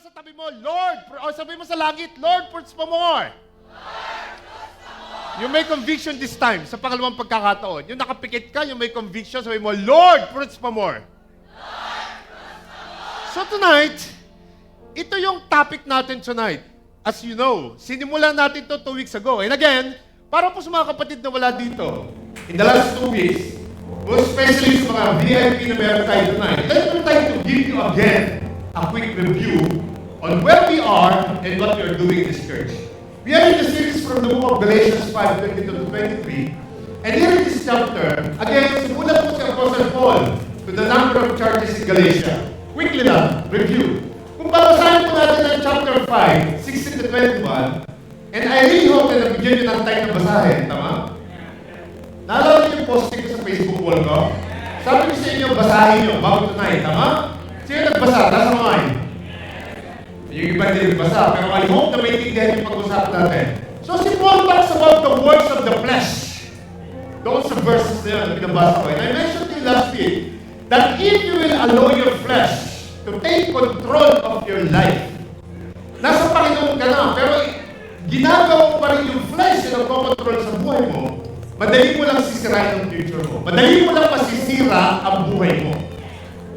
sa tabi mo, Lord, o sabi mo sa langit, Lord, fruits pa more. You may conviction this time, sa pangalawang pagkakataon. Yung nakapikit ka, yung may conviction, sabi mo, Lord, fruits pa more. So tonight, ito yung topic natin tonight. As you know, sinimulan natin to 2 weeks ago. And again, para po sa mga kapatid na wala dito, in the last 2 weeks, most especially sa mga VIP na meron tayo tonight, let's try to give you again a quick review on where we are and what we are doing in this church. We are in the series from the book of Galatians 5:22 to 23. And here in this chapter, again, simulan po si Apostle Paul to the number of churches in Galatia. Quickly lang, review. Kung babasahin po natin ang chapter 5, 16 to 21, and I really hope na nabigyan nyo ng time na basahin, tama? Naalala niyo yung posting ko sa Facebook wall ko? Sabi ko sa inyo, basahin nyo bago tonight, tama? Sino nagbasa? Nasa mga yung iba hindi nagbasa, pero I hope na maintindihan yung pag-usapan natin. So si Paul talks about the works of the flesh. Doon sa verses na yun na binabasa ko. And I mentioned to you last week that if you will allow your flesh to take control of your life, nasa Panginoon ka na, pero ginagawa mo pa rin yung flesh na nagkocontrol sa buhay mo, madali mo lang sisirain ang future mo. Madali mo lang masisira ang buhay mo.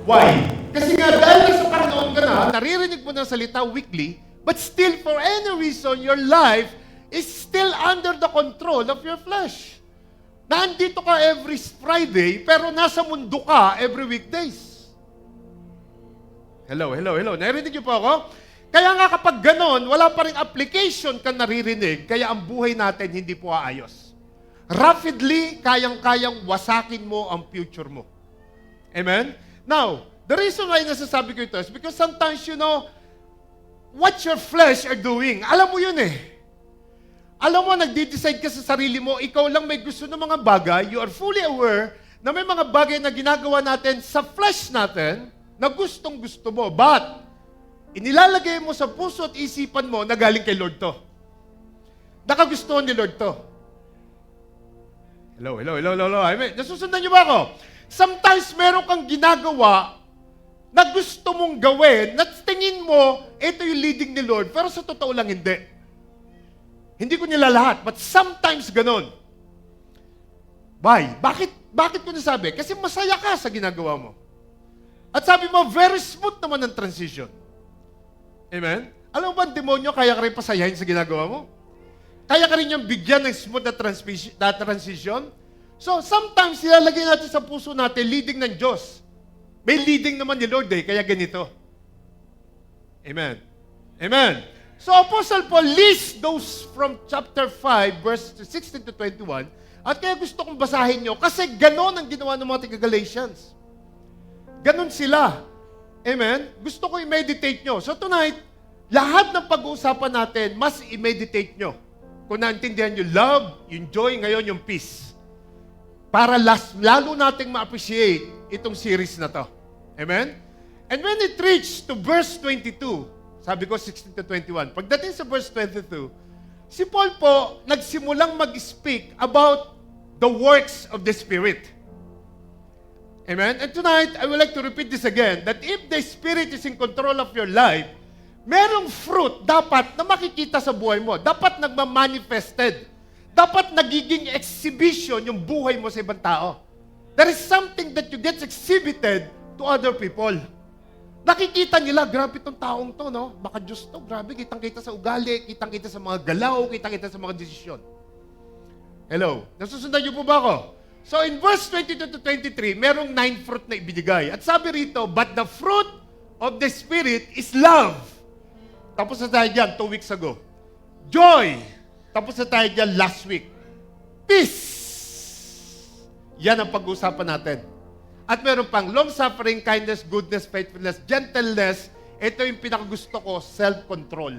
Why? Kasi nga, dahil sa Panginoon ka na, naririnig mo ng salita weekly, but still, for any reason, your life is still under the control of your flesh. Nandito ka every Friday, pero nasa mundo ka every weekdays. Hello. Narinig niyo po ako? Kaya nga kapag ganon, wala pa rin application ka naririnig, kaya ang buhay natin hindi po aayos. Rapidly, kayang-kayang wasakin mo ang future mo. Amen? Now, the reason why nasasabi ko ito is because sometimes, you know, what your flesh are doing, alam mo yun eh. Alam mo, nagde-decide ka sa sarili mo, ikaw lang may gusto ng mga bagay, you are fully aware na may mga bagay na ginagawa natin sa flesh natin na gustong-gusto mo. But, inilalagay mo sa puso at isipan mo na galing kay Lord to. Nakagustuhan ni Lord to. Hello. Amen. Nasusundan niyo ba ako? Sometimes meron kang ginagawa na gusto mong gawin, na tingin mo, ito yung leading ni Lord, pero sa totoo lang hindi. Hindi ko nila lahat, but sometimes ganon. Why? Bakit ko nasabi? Kasi masaya ka sa ginagawa mo. At sabi mo, very smooth naman ang transition. Amen? Alam mo ba, demonyo, kaya ka rin pasayahin sa ginagawa mo? Kaya ka rin yung bigyan ng smooth na transition? So, sometimes, ilalagay natin sa puso natin, leading ng Diyos. May leading naman ni Lord eh, kaya ganito. Amen. So, Apostle Paul lists those from chapter 5, verse 16 to 21, at kaya gusto kong basahin nyo, kasi ganon ang ginawa ng mga taga-Galatians. Ganon sila. Amen? Gusto ko i-meditate nyo. So tonight, lahat ng pag-uusapan natin, mas i-meditate nyo. Kung naintindihan nyo, love, yung joy, ngayon yung peace. Para lalo nating ma-appreciate itong series na to. Amen? And when it reached to verse 22, sabi ko 16 to 21, pagdating sa verse 22, si Paul po nagsimulang mag-speak about the works of the Spirit. Amen? And tonight, I would like to repeat this again, that if the Spirit is in control of your life, merong fruit dapat na makikita sa buhay mo. Dapat nagmamanifested. Dapat nagiging exhibition yung buhay mo sa ibang tao. There is something that you get exhibited to other people. Nakikita nila, grabe itong taong to, no? Baka Diyos to, grabe, kitang-kita sa ugali, kitang-kita sa mga galaw, kitang-kita sa mga desisyon. Hello? Nasusundan niyo po ba ako? So in verse 22 to 23, merong 9 fruit na ibinigay. At sabi rito, but the fruit of the Spirit is love. Tapos na tayo dyan 2 weeks ago. Joy. Tapos na tayo dyan last week. Peace. Yan ang pag-uusapan natin. At meron pang long-suffering, kindness, goodness, faithfulness, gentleness. Ito yung pinakagusto ko, self-control.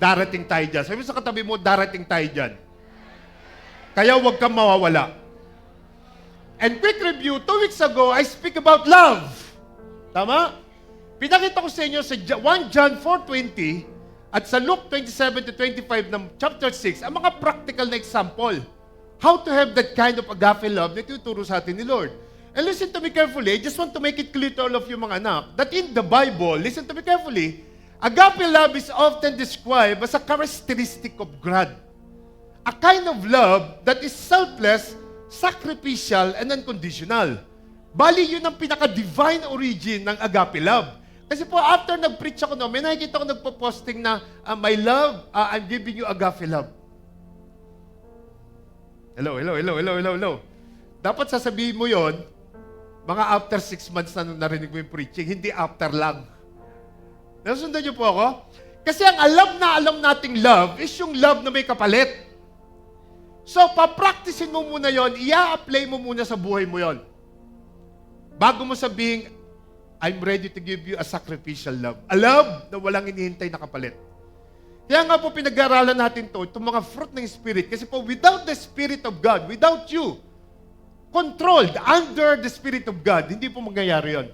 Darating tayo dyan. Sabi mo sa katabi mo, darating tayo dyan. Kaya huwag kang mawawala. And quick review, 2 weeks ago, I speak about love. Tama? Pinakita ko sa inyo sa 1 John 4:20 at sa Luke 27 to 25 ng chapter 6, ang mga practical na example. How to have that kind of agape love na tuturo sa atin ni Lord. And listen to me carefully. I just want to make it clear to all of you mga anak that in the Bible, listen to me carefully, agape love is often described as a characteristic of God. A kind of love that is selfless, sacrificial, and unconditional. Bali, yun ang pinaka-divine origin ng agape love. Kasi po, after nag-preach ako, may nakikita ko nagpo-posting na, my love, I'm giving you agape love. Hello. Dapat sasabihin mo yon mga after 6 months na nung narinig mo yung preaching, hindi after lang. Nasundan niyo po ako? Kasi ang alam nating love is yung love na may kapalit. So, papracticein mo muna yon, i-apply mo muna sa buhay mo yon. Bago mo sabihin, I'm ready to give you a sacrificial love. A love na walang inihintay na kapalit. Kaya nga po pinag-aaralan natin to, itong mga fruit ng Spirit. Kasi po, without the Spirit of God, without you, controlled under the Spirit of God, hindi po mangyayari yon.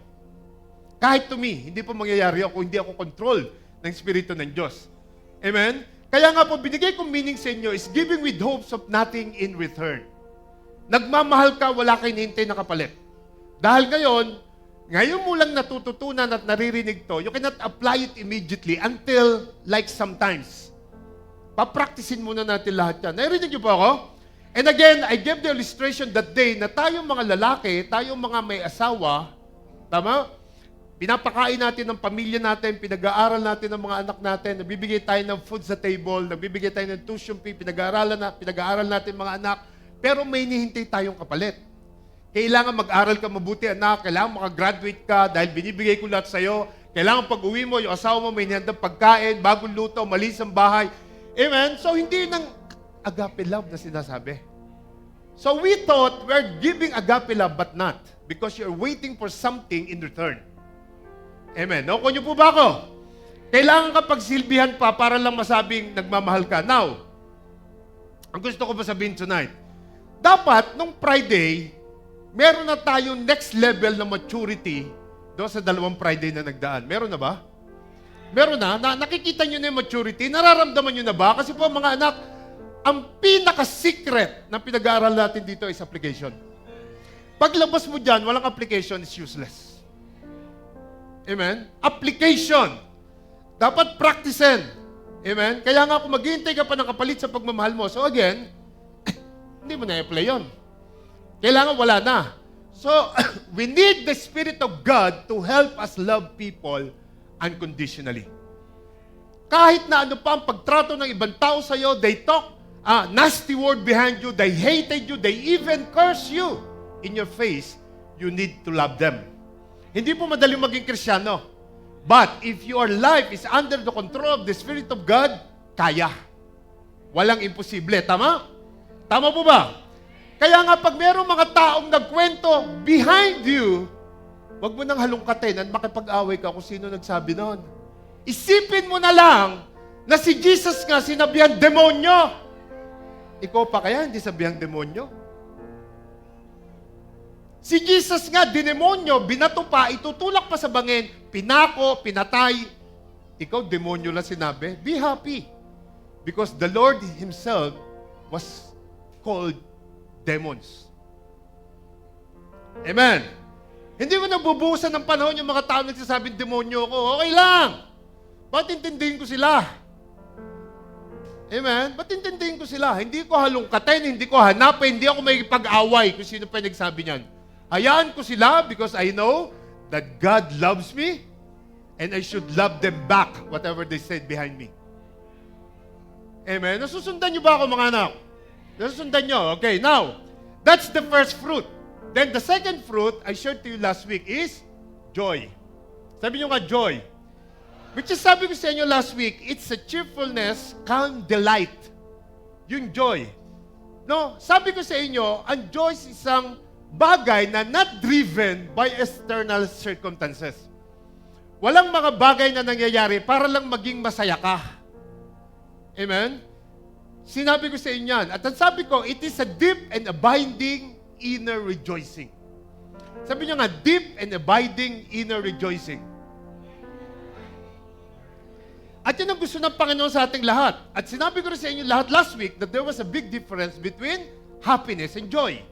Kahit to me, hindi po mangyayari yun kung hindi ako controlled ng Espiritu ng Diyos. Amen? Kaya nga po, binigay kong meaning sa inyo is giving with hopes of nothing in return. Nagmamahal ka, wala kang hinihintay na kapalit. Dahil ngayon mo lang natututunan at naririnig to, you cannot apply it immediately until like sometimes. Papracticein muna natin lahat yan. Narinig niyo po ako? And again, I gave the illustration that day na tayong mga lalaki, tayong mga may asawa, tama? Pinapakain natin ng pamilya natin, pinag-aaral natin ng mga anak natin, nabibigay tayo ng food sa table, nabibigay tayo ng tuition fee, pinag-aaral natin mga anak, pero may hinihintay tayong kapalit. Kailangan mag-aral ka mabuti, anak, kailangan makagraduate ka dahil binibigay ko lahat sa'yo, kailangan pag-uwi mo, yung asawa mo may nihandang pagkain, bagong luto, malis ang bahay. Amen? So, hindi yun ang agape love na sinasabi. So, we thought we're giving agape love but not because you're waiting for something in return. Amen. Nakuha niyo po ba ako? Kailangan ka pagsilbihan pa para lang masabing nagmamahal ka. Now, ang gusto ko ba sabihin tonight, dapat nung Friday, meron na tayong next level na maturity doon sa 2 Friday na nagdaan. Meron na ba? Meron na. Nakikita niyo na yung maturity. Nararamdaman niyo na ba? Kasi po mga anak, ang pinaka-secret na pinag-aaral natin dito is application. Paglabas mo dyan, walang application is useless. Amen? Application. Dapat practicein. Amen? Kaya nga kung maghihintay ka pa ng kapalit sa pagmamahal mo, so again, hindi mo na-apply yun. Kailangan wala na. So, we need the Spirit of God to help us love people unconditionally. Kahit na ano pa ang pagtrato ng ibang tao sa'yo, they talk nasty word behind you, they hated you, they even curse you in your face, you need to love them. Hindi po madaling maging Kristiyano. But if your life is under the control of the Spirit of God, kaya. Walang imposible. Tama? Tama po ba? Kaya nga pag mayroong mga taong nagkwento behind you, wag mo nang halongkatin at makipag-away ka kung sino nagsabi noon. Isipin mo na lang na si Jesus nga sinabihan demonyo. Ikaw pa kaya hindi sabihang demonyo? Si Jesus nga, dinemonyo, binato pa, itutulak pa sa bangin, pinako, pinatay. Ikaw, demonyo lang sinabi. Be happy. Because the Lord Himself was called demons. Amen. Hindi mo nabubuhusan ng panahon yung mga tao nagsasabing demonyo ko. Okay lang. Ba't intindihin ko sila? Amen? Ba't intindihin ko sila? Hindi ko halongkatin, hindi ko hanapin, hindi ako may pag-away kung sino pa nagsabi niyan. Hayaan ko sila because I know that God loves me and I should love them back, whatever they said behind me. Amen? Nasusundan niyo ba ako mga anak? Nasusundan niyo? Okay, now, that's the first fruit. Then the second fruit I shared to you last week is joy. Sabi niyo nga, joy. Which is sabi ko sa inyo last week, it's a cheerfulness, calm delight. Yung joy. No, sabi ko sa inyo, ang joy is isang bagay na not driven by external circumstances. Walang mga bagay na nangyayari para lang maging masaya ka. Amen? Sinabi ko sa inyo yan. At sabi ko, it is a deep and abiding inner rejoicing. Sabi niyo nga, deep and abiding inner rejoicing. At yun ang gusto ng Panginoon sa ating lahat. At sinabi ko rin sa inyo lahat last week that there was a big difference between happiness and joy.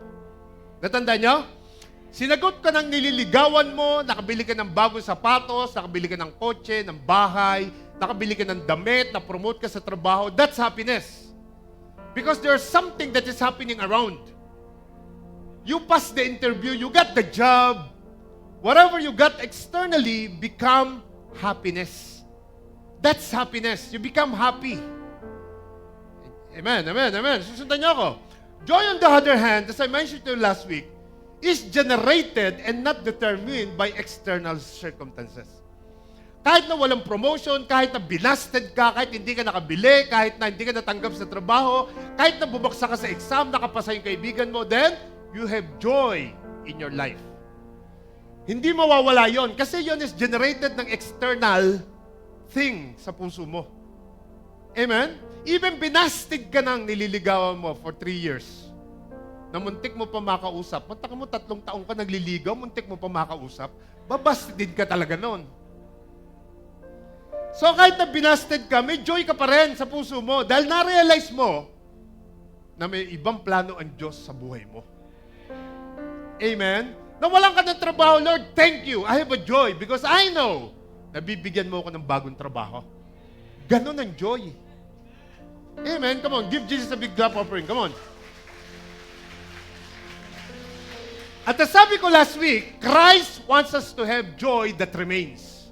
Natandaan niyo? Sinagot ka ng nililigawan mo, nakabili ka ng bagong sapatos, nakabili ka ng kotse, ng bahay, nakabili ka ng damit, na-promote ka sa trabaho. That's happiness. Because there's something that is happening around. You passed the interview, you got the job. Whatever you got externally become happiness. That's happiness. You become happy. Amen, amen, amen. Susundan niyo ako. Joy on the other hand, as I mentioned to you last week, is generated and not determined by external circumstances. Kahit na walang promotion, kahit na binasted ka, kahit hindi ka nakabili, kahit na hindi ka natanggap sa trabaho, kahit na bumagsak ka sa exam, nakapasa yung kaibigan mo, then you have joy in your life. Hindi mawawala yon kasi yon is generated ng external thing sa puso mo. Amen? Even binasted ka ng nililigawan mo for 3 years. Na muntik mo pa makausap. Punta ka mo 3 taong ka nagliligaw, muntik mo pa makausap. Babasted ka talaga noon. So kahit na binasted ka, may joy ka pa rin sa puso mo dahil na-realize mo na may ibang plano ang Diyos sa buhay mo. Amen? Nawalan ka ng trabaho, Lord, thank you. I have a joy because I know na bibigyan mo ako ng bagong trabaho. Ganon ang joy. Amen? Come on, give Jesus a big clap offering. Come on. At sabi ko last week, Christ wants us to have joy that remains.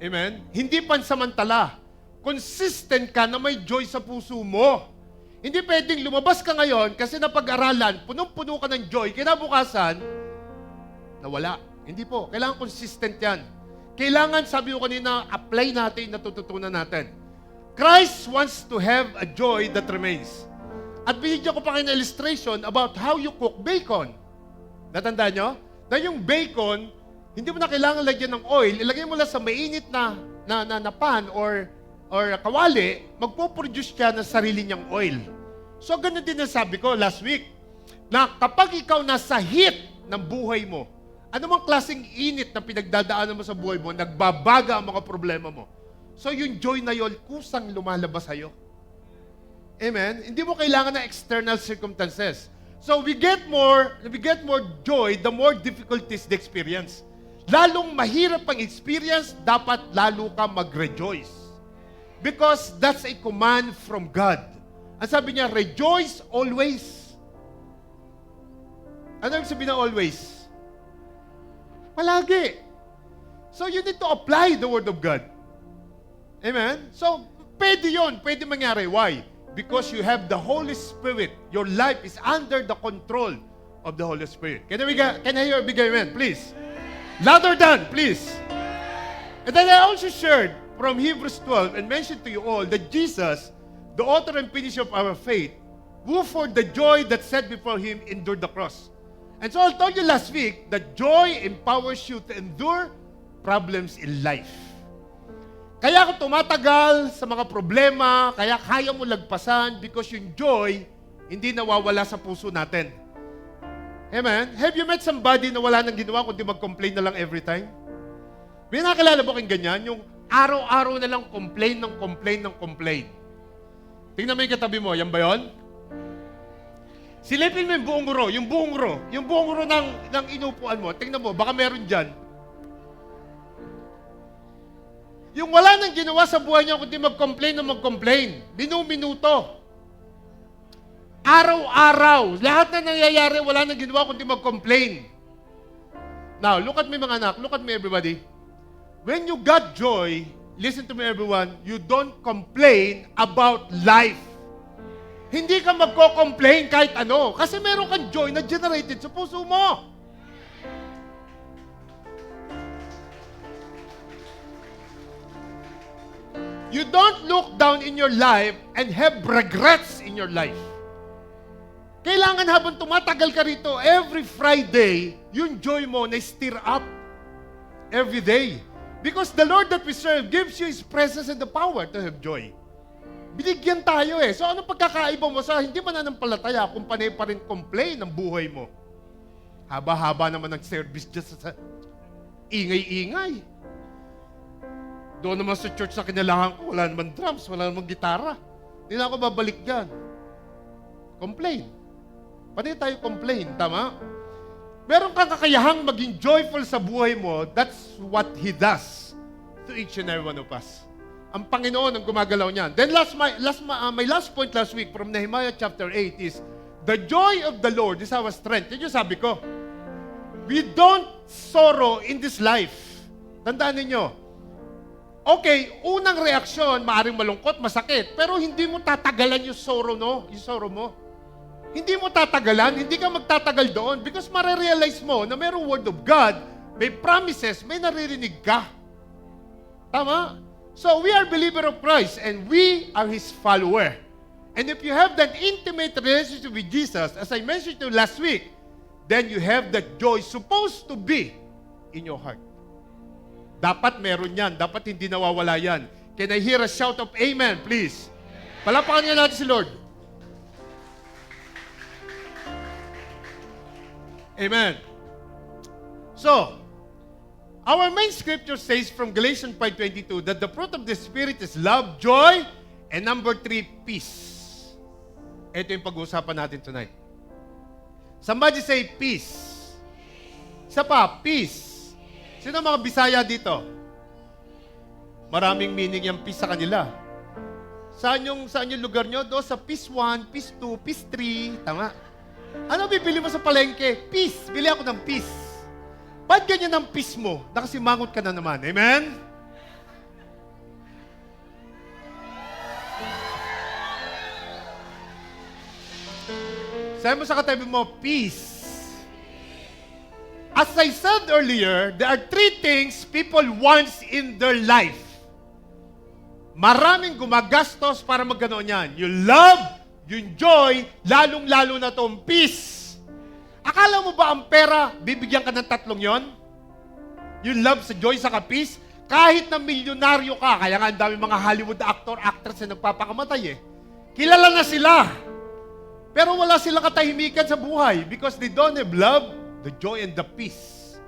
Amen? Hindi pansamantala. Consistent ka na may joy sa puso mo. Hindi pwedeng lumabas ka ngayon kasi napag-aralan, punong-puno ka ng joy, kinabukasan, nawala. Hindi po. Kailangan consistent yan. Kailangan, sabi ko kanina, apply natin, natututunan natin. Christ wants to have a joy that remains. At binigyan ko pa kayo ng illustration about how you cook bacon. Natandaan nyo? Na yung bacon, hindi mo na kailangan lagyan ng oil, ilagay mo lang sa mainit na pan or kawali, magpo-produce siya ng sarili niyang oil. So, ganun din ang sabi ko last week, na kapag ikaw nasa heat ng buhay mo, anumang klaseng init na pinagdadaanan mo sa buhay mo, nagbabaga ang mga problema mo. So, yung joy na yun, kusang lumalabas sa'yo. Amen? Hindi mo kailangan ng external circumstances. So, we get more joy the more difficulties the experience. Lalong mahirap ang experience, dapat lalo ka mag-rejoice. Because that's a command from God. Ang sabi niya, rejoice always. Ano yung sabihin na always? Palagi. So you need to apply the Word of God. Amen? So, pwede yun. Pwede mangyari. Why? Because you have the Holy Spirit. Your life is under the control of the Holy Spirit. Can I hear a big amen, please? Louder than, please. And then I also shared from Hebrews 12 and mentioned to you all that Jesus, the author and finisher of our faith, who for the joy that set before Him endured the cross. And so I told you last week that joy empowers you to endure problems in life. Kaya kung tumatagal sa mga problema, kaya kaya mo lagpasan because yung joy hindi nawawala sa puso natin. Amen? Have you met somebody na wala nang ginawa kundi mag-complain na lang every time? May nakakilala mo kayong ganyan? Yung araw-araw na lang complain ng complain. Tingnan mo yung katabi mo, yan ba yun? Silipin mo yung buong ro ng inupuan mo. Tingnan mo, baka meron dyan. Yung wala nang ginawa sa buhay niya kundi mag-complain na mag-complain. Minuto. Araw-araw. Lahat na nangyayari, wala nang ginawa kundi mag-complain. Now, look at me mga anak. Look at me everybody. When you got joy, listen to me everyone, you don't complain about life. Hindi ka magko-complain kahit ano. Kasi meron kang joy na generated sa puso mo. You don't look down in your life and have regrets in your life. Kailangan habang tumatagal ka rito, every Friday, yung joy mo na stir up every day. Because the Lord that we serve gives you His presence and the power to have joy. Binigyan tayo eh. So ano pagkakaiba mo sa hindi mananampalataya kung panay pa rin complain ng buhay mo? Haba-haba naman ng service just sa ingay-ingay. Doon naman sa church na kinalahan ko, wala naman drums, wala naman gitara. Hindi na ako babalik dyan. Complain. Panay tayo complain, tama? meron kang kakayahang maging joyful sa buhay mo, that's what He does to each and every one of us. Ang Panginoon ang gumagalaw niyan. Then my last point last week from Nehemiah chapter 8 is, the joy of the Lord is our strength. Yun yung sabi ko. We don't sorrow in this life. Tandaan ninyo, okay, unang reaksyon, maaring malungkot, masakit, pero hindi mo tatagalan yung sorrow, no? Yung sorrow mo. Hindi mo tatagalan, hindi ka magtatagal doon because marirealize mo na mayroong word of God, may promises, may naririnig ka. Tama? So, we are believer of Christ and we are His follower. And if you have that intimate relationship with Jesus, as I mentioned to you last week, then you have that joy supposed to be in your heart. Dapat meron yan. Dapat hindi nawawala yan. Can I hear a shout of amen, please? Palapakan niya natin si Lord. Amen. So, our main scripture says from Galatians 5:22 that the fruit of the Spirit is love, joy, and number 3, peace. Ito yung pag-uusapan natin tonight. Somebody say peace. Isa pa, peace. Sino mga Bisaya dito? Maraming meaning yung peace sa kanila. Saan yung lugar nyo? Doon sa peace 1, peace 2, peace 3. Tama? Ano bibili mo sa palengke? Peace. Bili ako ng peace. Ba't ganyan ang peace mo? Nakasimangot ka na naman. Amen? Sabi mo sa katabi mo, peace. As I said earlier, there are 3 things people want in their life. Maraming gumagastos para magkanoon yan. Yung love, yung joy, lalong-lalo na itong peace. Akala mo ba ang pera, bibigyan ka ng 3 yon? Yung love, sa joy, sa peace? Kahit na milyonaryo ka, kaya nga ang dami mga Hollywood actor, actress na nagpapakamatay eh. Kilala na sila. Pero wala silang katahimikan sa buhay because they don't have love, the joy, and the peace.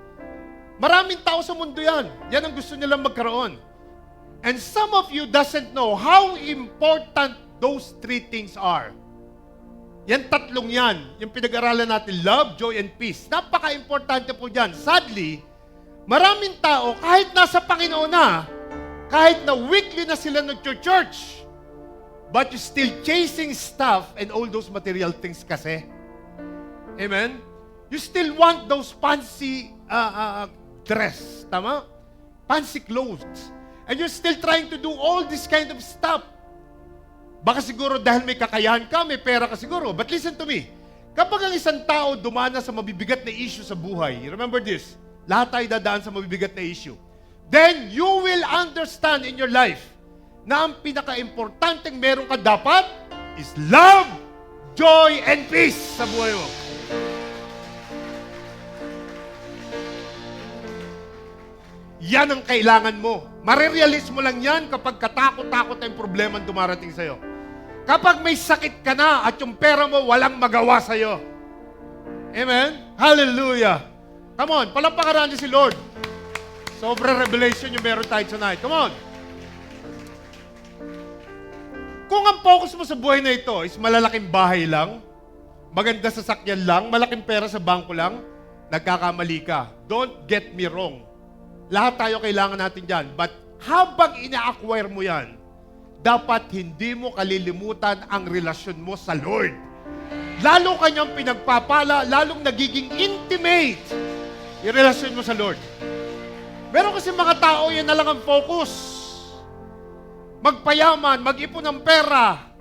Maraming tao sa mundo yan. Yan ang gusto nilang magkaroon. And some of you doesn't know how important those 3 things are. Yan 3 yan. Yung pinag-aralan natin, love, joy, and peace. Napaka-importante po dyan. Sadly, maraming tao, kahit nasa Panginoon na, kahit na weekly na sila nag-church, but you still chasing stuff and all those material things kasi. Amen? You still want those fancy dress. Tama? Fancy clothes. And you're still trying to do all this kind of stuff. Baka siguro dahil may kakayahan ka, may pera ka siguro. But listen to me. Kapag ang isang tao dumana sa mabibigat na issue sa buhay, remember this, lahat tayo dadaan sa mabibigat na issue. Then you will understand in your life na ang pinaka-importanteng meron ka dapat is love, joy, and peace sa buhay mo. Yan ang kailangan mo. Marirealize mo lang yan kapag katakot-takot ang problema ang dumarating sa'yo. Kapag may sakit ka na at yung pera mo walang magawa sa'yo. Amen? Hallelujah! Come on, palampakan natin si Lord. Sobrang revelation yung meron tayo tonight. Come on! Kung ang focus mo sa buhay na ito is malalaking bahay lang, maganda sasakyan lang, malaking pera sa bangko lang, nagkakamali ka. Don't get me wrong. Lahat tayo kailangan natin dyan. But habang ina-acquire mo yan, dapat hindi mo kalilimutan ang relasyon mo sa Lord. Lalo kanyang pinagpapala, lalong nagiging intimate yung relasyon mo sa Lord. Meron kasi mga tao, yan na lang ang focus. Magpayaman, mag-ipon ng pera.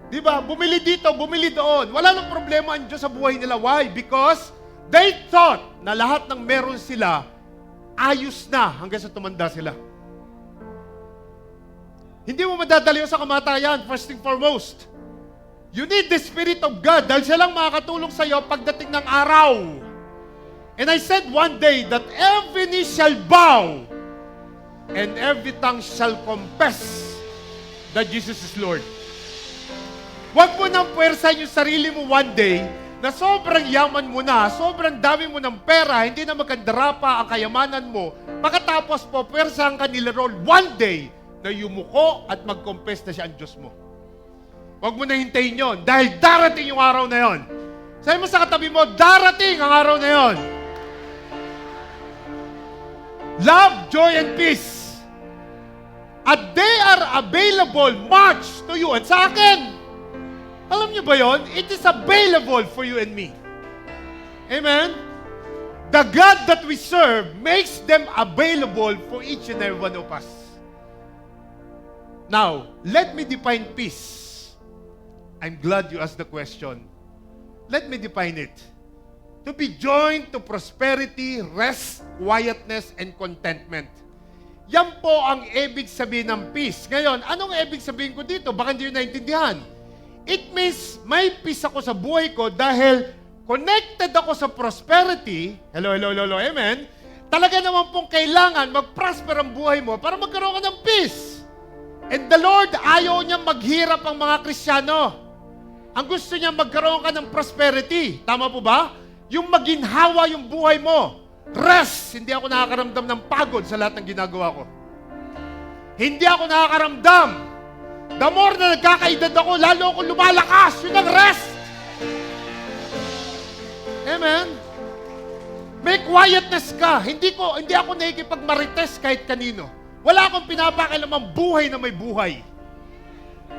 Diba? Bumili dito, bumili doon. Wala nang problema ang Diyos sa buhay nila. Why? Because they thought na lahat ng meron sila, ayos na hanggang sa tumanda sila. Hindi mo madadali sa kamatayan, first thing foremost. You need the Spirit of God dahil siya lang makakatulong sa iyo pagdating ng araw. And I said one day that every knee shall bow and every tongue shall confess that Jesus is Lord. Huwag mo nang puwersahin yung sarili mo one day na sobrang yaman mo na, sobrang dami mo ng pera, hindi na magkandara pa ang kayamanan mo. Pagkatapos po, puwersahan ka nila Lord one day na yumuko at mag-confess na siya ang Diyos mo. Huwag mo na hintayin yon dahil darating yung araw na yon. Sabi mo sa katabi mo, darating ang araw na yon. Love, joy, and peace. At they are available much to you at sa akin. Alam niyo ba yon? It is available for you and me. Amen? The God that we serve makes them available for each and every one of us. Now, let me define peace. I'm glad you asked the question. Let me define it. To be joined to prosperity, rest, quietness, and contentment. Yan po ang ibig sabihin ng peace. Ngayon, anong ibig sabihin ko dito? Baka hindi nyo naintindihan. It means may peace ako sa buhay ko dahil connected ako sa prosperity. Hello, amen? Talaga naman pong kailangan mag-prosper ang buhay mo para magkaroon ka ng peace. And the Lord, ayaw niya maghirap ang mga Kristiyano. Ang gusto niya magkaroon ka ng prosperity. Tama po ba? Yung maginhawa yung buhay mo. Rest. Hindi ako nakakaramdam ng pagod sa lahat ng ginagawa ko. Hindi ako nakakaramdam. The more na nagkakaedad ako, lalo ako lumalakas. Yun ang rest. Amen? May quietness ka. Hindi ako nakikipagmarites kahit kanino. Wala akong pinapakialamang buhay na may buhay.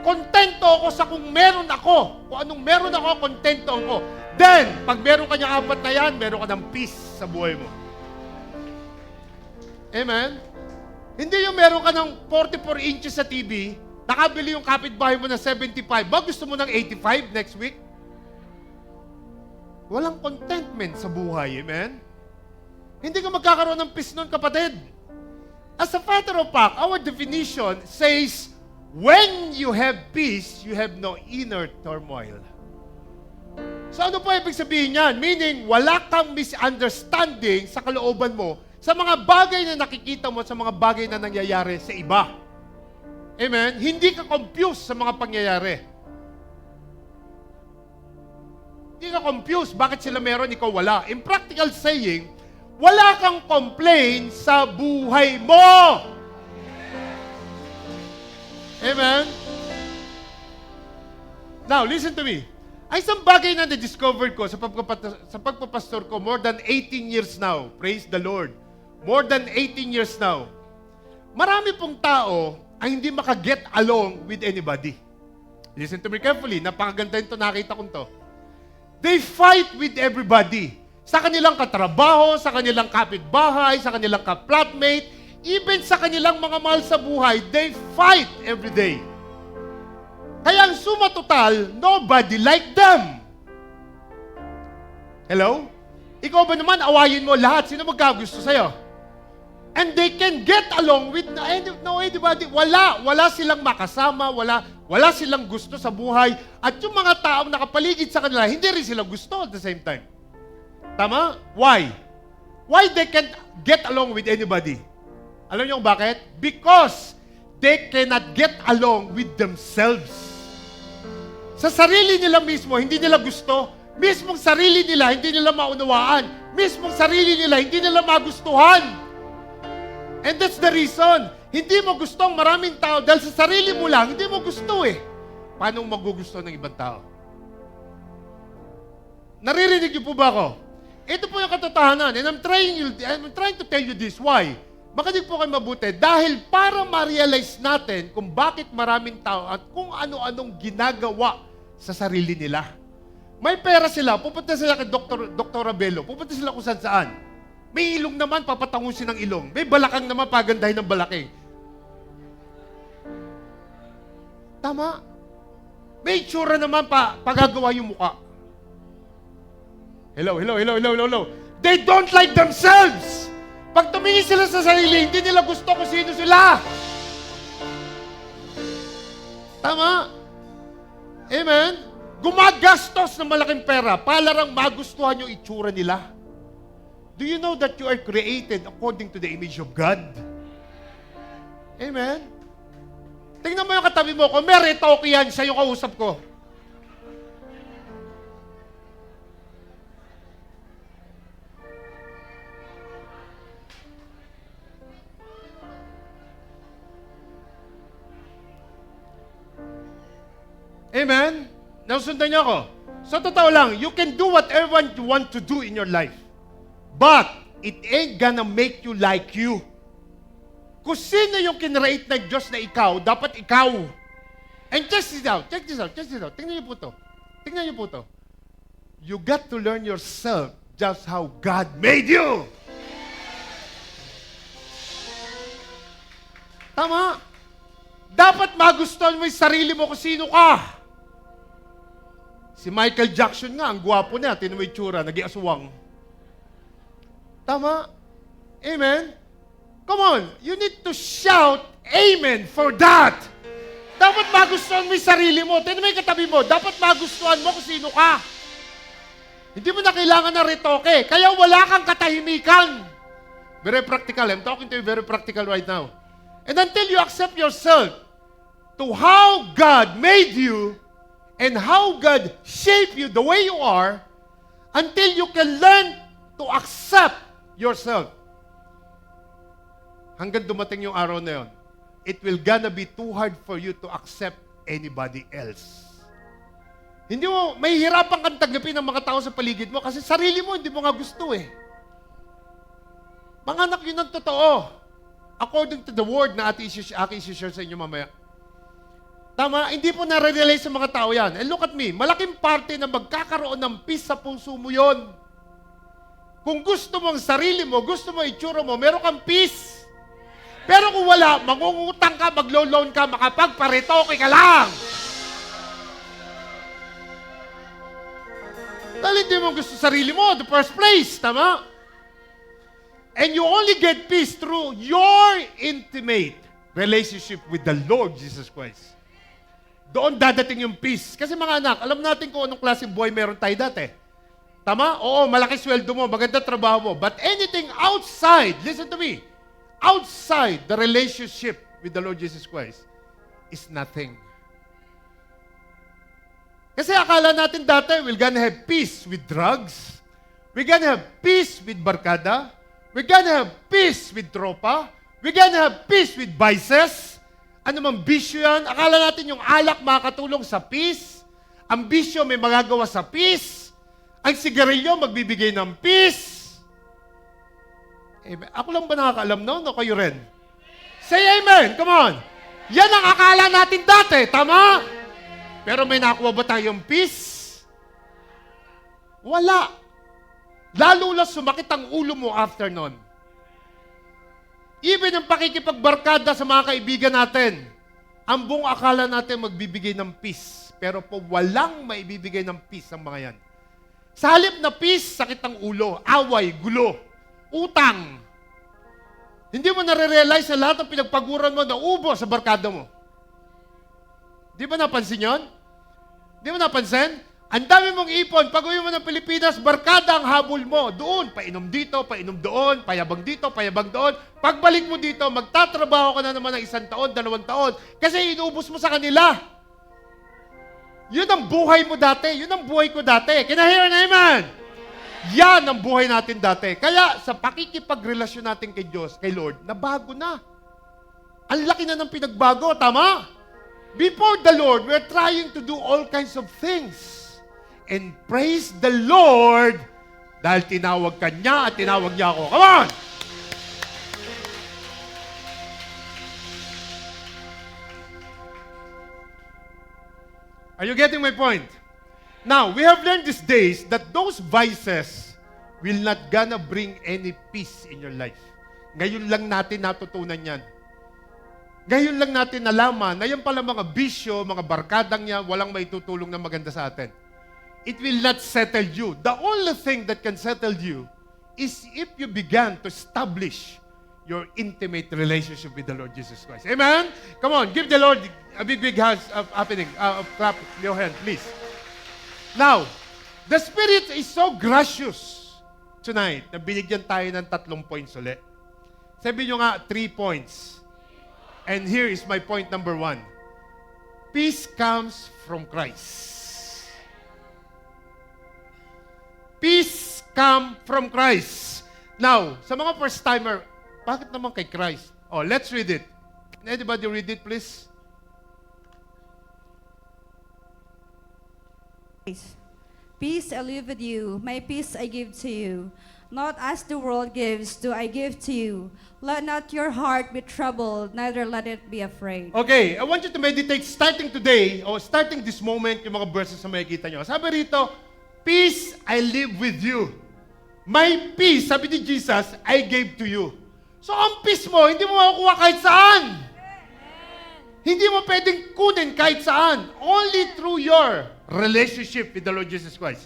Kontento ako sa kung meron ako. Kung anong meron ako, kontento ako. Then, pag meron ka niyang apat na yan, meron ka ng peace sa buhay mo. Amen? Hindi yung meron ka ng 44 inches sa TV, nakabili yung kapitbahay mo na 75, ba gusto mo ng 85 next week? Walang contentment sa buhay, amen? Hindi ka magkakaroon ng peace nun, kapatid. As a matter of fact, our definition says, when you have peace, you have no inner turmoil. So ano po ibig sabihin yan? Meaning, wala kang misunderstanding sa kalooban mo sa mga bagay na nakikita mo, sa mga bagay na nangyayari sa iba. Amen? Hindi ka confused sa mga pangyayari. Hindi ka confused. Bakit sila meron, ikaw wala? In practical saying, wala kang complaint sa buhay mo. Amen? Now, listen to me. Ay isang bagay na na-discover ko sa pagpapastor ko more than 18 years now. Praise the Lord. More than 18 years now. Marami pong tao ang hindi maka-get along with anybody. Listen to me carefully. Napakaganda ito, nakita ko ito. They fight with everybody. Sa kanilang katrabaho, sa kanilang kapitbahay, sa kanilang ka-flatmate, even sa kanilang mga mahal sa buhay, they fight every day. Kaya ang suma total, nobody like them. Hello? Ikaw ba naman, awayin mo lahat? Sino magkagusto sa'yo? And they can get along with no anybody. Wala silang makasama, wala silang gusto sa buhay. At yung mga taong nakapaligid sa kanila, hindi rin sila gusto at the same time. Tama? Why? Why they can't get along with anybody? Alam niyo kung bakit? Because they cannot get along with themselves. Sa sarili nila mismo, hindi nila gusto. Mismong sarili nila, hindi nila maunawaan. Mismong sarili nila, hindi nila magustuhan. And that's the reason. Hindi mo gusto ang maraming tao dahil sa sarili mo lang, hindi mo gusto eh. Paano magugusto ng ibang tao? Naririnig niyo po ba ako? Ito po yung katotohanan. And I'm trying to tell you this. Why? Makinig po kayo mabuti. Dahil para ma-realize natin kung bakit maraming tao at kung ano-anong ginagawa sa sarili nila. May pera sila, pupunta sila kay Dr. Abelo, pupunta sila kung saan. May ilong naman, papatangusin ng ilong. May balakang naman, pagandahin ng balaking. Tama. May itsura naman, pagagawa yung mukha. Hello. They don't like themselves. Pag tumingin sila sa sarili, hindi nila gusto kung sino sila. Tama? Amen? Gumagastos ng malaking pera para lang magustuhan yung itsura nila. Do you know that you are created according to the image of God? Amen? Tingnan mo yung katabi mo, kung may retoke yan, siya yung kausap ko. Amen? Nasundan niyo ako. Sa totoo lang, you can do whatever you want to do in your life. But, it ain't gonna make you like you. Kung sino yung kinreate ng Diyos na ikaw, dapat ikaw. And check this out. Tingnan niyo po to. You got to learn yourself just how God made you. Tama? Dapat magustuhan mo yung sarili mo kung sino ka. Si Michael Jackson nga, ang gwapo niya, tinan mo yung tsura, nag-iaswang. Tama? Amen? Come on, you need to shout amen for that. Dapat magustuhan mo yung sarili mo. Tinan mo yung katabi mo, dapat magustuhan mo kung sino ka. Hindi mo na kailangan ng retoke, kaya wala kang katahimikan. Very practical. I'm talking to you very practical right now. And until you accept yourself to how God made you and how God shaped you the way you are, until you can learn to accept yourself. Hanggang dumating yung araw na yun, it will gonna be too hard for you to accept anybody else. Hindi mo, mahihirapan kang tanggapin ng mga tao sa paligid mo kasi sarili mo, hindi mo nga gusto eh. Mga anak, yun ang totoo. According to the word na aking isi-share sa inyo mamaya. Tama? Hindi po nare-realize sa mga tao yan. And look at me, malaking parte na magkakaroon ng peace sa puso mo yon. Kung gusto mo ang sarili mo, gusto mo itsura mo, meron kang peace. Pero kung wala, mangungutang ka, maglo-loan ka, makapagparetoke ka lang. Dahil hindi mo gusto sarili mo, the first place, tama? And you only get peace through your intimate relationship with the Lord Jesus Christ. Doon dadating yung peace. Kasi mga anak, alam natin kung anong klaseng buhay meron tayo dati. Tama? Oo, malaki sweldo mo, maganda trabaho mo. But anything outside, listen to me, outside the relationship with the Lord Jesus Christ is nothing. Kasi akala natin dati, we're gonna have peace with drugs. We're gonna have peace with barkada. We're gonna have peace with tropa. We're gonna have peace with vices. Ano mang bisyo yan? Akala natin yung alak makakatulong sa peace. Ang bisyo may magagawa sa peace. Ang sigarilyo magbibigay ng peace. Amen. Ako lang ba nakakaalam noon o kayo rin? Say amen. Come on. Yan ang akala natin dati. Tama? Pero may nakuha ba tayong peace? Wala. Lalo lang sumakit ang ulo mo after nun. Even ang pakikipagbarkada sa mga kaibigan natin, ang buong akala natin magbibigay ng peace. Pero po walang maibibigay ng peace ang mga yan. Sa halip na peace, sakit ang ulo, away, gulo, utang. Hindi mo nare-realize na lahat ng pinagpaguran mo na ubo sa barkada mo. Di ba napansin yun? Di mo napansin? Ang dami mong ipon, pag-uwi mo ng Pilipinas, barkada ang habol mo. Doon, painom dito, painom doon, payabang dito, payabang doon. Pagbalik mo dito, magtatrabaho ka na naman ng 1 taon, 2 taon. Kasi inubos mo sa kanila. Yun ang buhay mo dati. Yun ang buhay ko dati. Can I hear an amen? Yan ang buhay natin dati. Kaya sa pakikipagrelasyon natin kay Diyos, kay Lord, nabago na. Ang laki na ng pinagbago, tama? Before the Lord, we're trying to do all kinds of things. And praise the Lord dahil tinawag ka niya at tinawag niya ako. Come on! Are you getting my point? Now, we have learned these days that those vices will not gonna bring any peace in your life. Ngayon lang natin natutunan yan. Ngayon lang natin nalaman na yan pala mga bisyo, mga barkadang yan, walang maitutulong na maganda sa atin. It will not settle you. The only thing that can settle you is if you began to establish your intimate relationship with the Lord Jesus Christ. Amen? Come on, give the Lord a big hands of happening. Clap your hand, please. Now, the Spirit is so gracious tonight na binigyan tayo ng 3 points ulit. Sabi nyo nga, 3 points. And here is my point number 1. Peace comes from Christ. Peace come from Christ. Now, sa mga first-timer, bakit naman kay Christ? Oh, let's read it. Can anybody read it, please? Peace I leave with you, my peace I give to you. Not as the world gives, do I give to you. Let not your heart be troubled, neither let it be afraid. Okay, I want you to meditate starting today, or starting this moment, yung mga verses na makikita nyo. Sabi rito, peace I live with you. My peace, sabi ni Jesus, I gave to you. So ang peace mo, hindi mo makukuha kahit saan. Hindi mo pwedeng kunin kahit saan. Only through your relationship with the Lord Jesus Christ.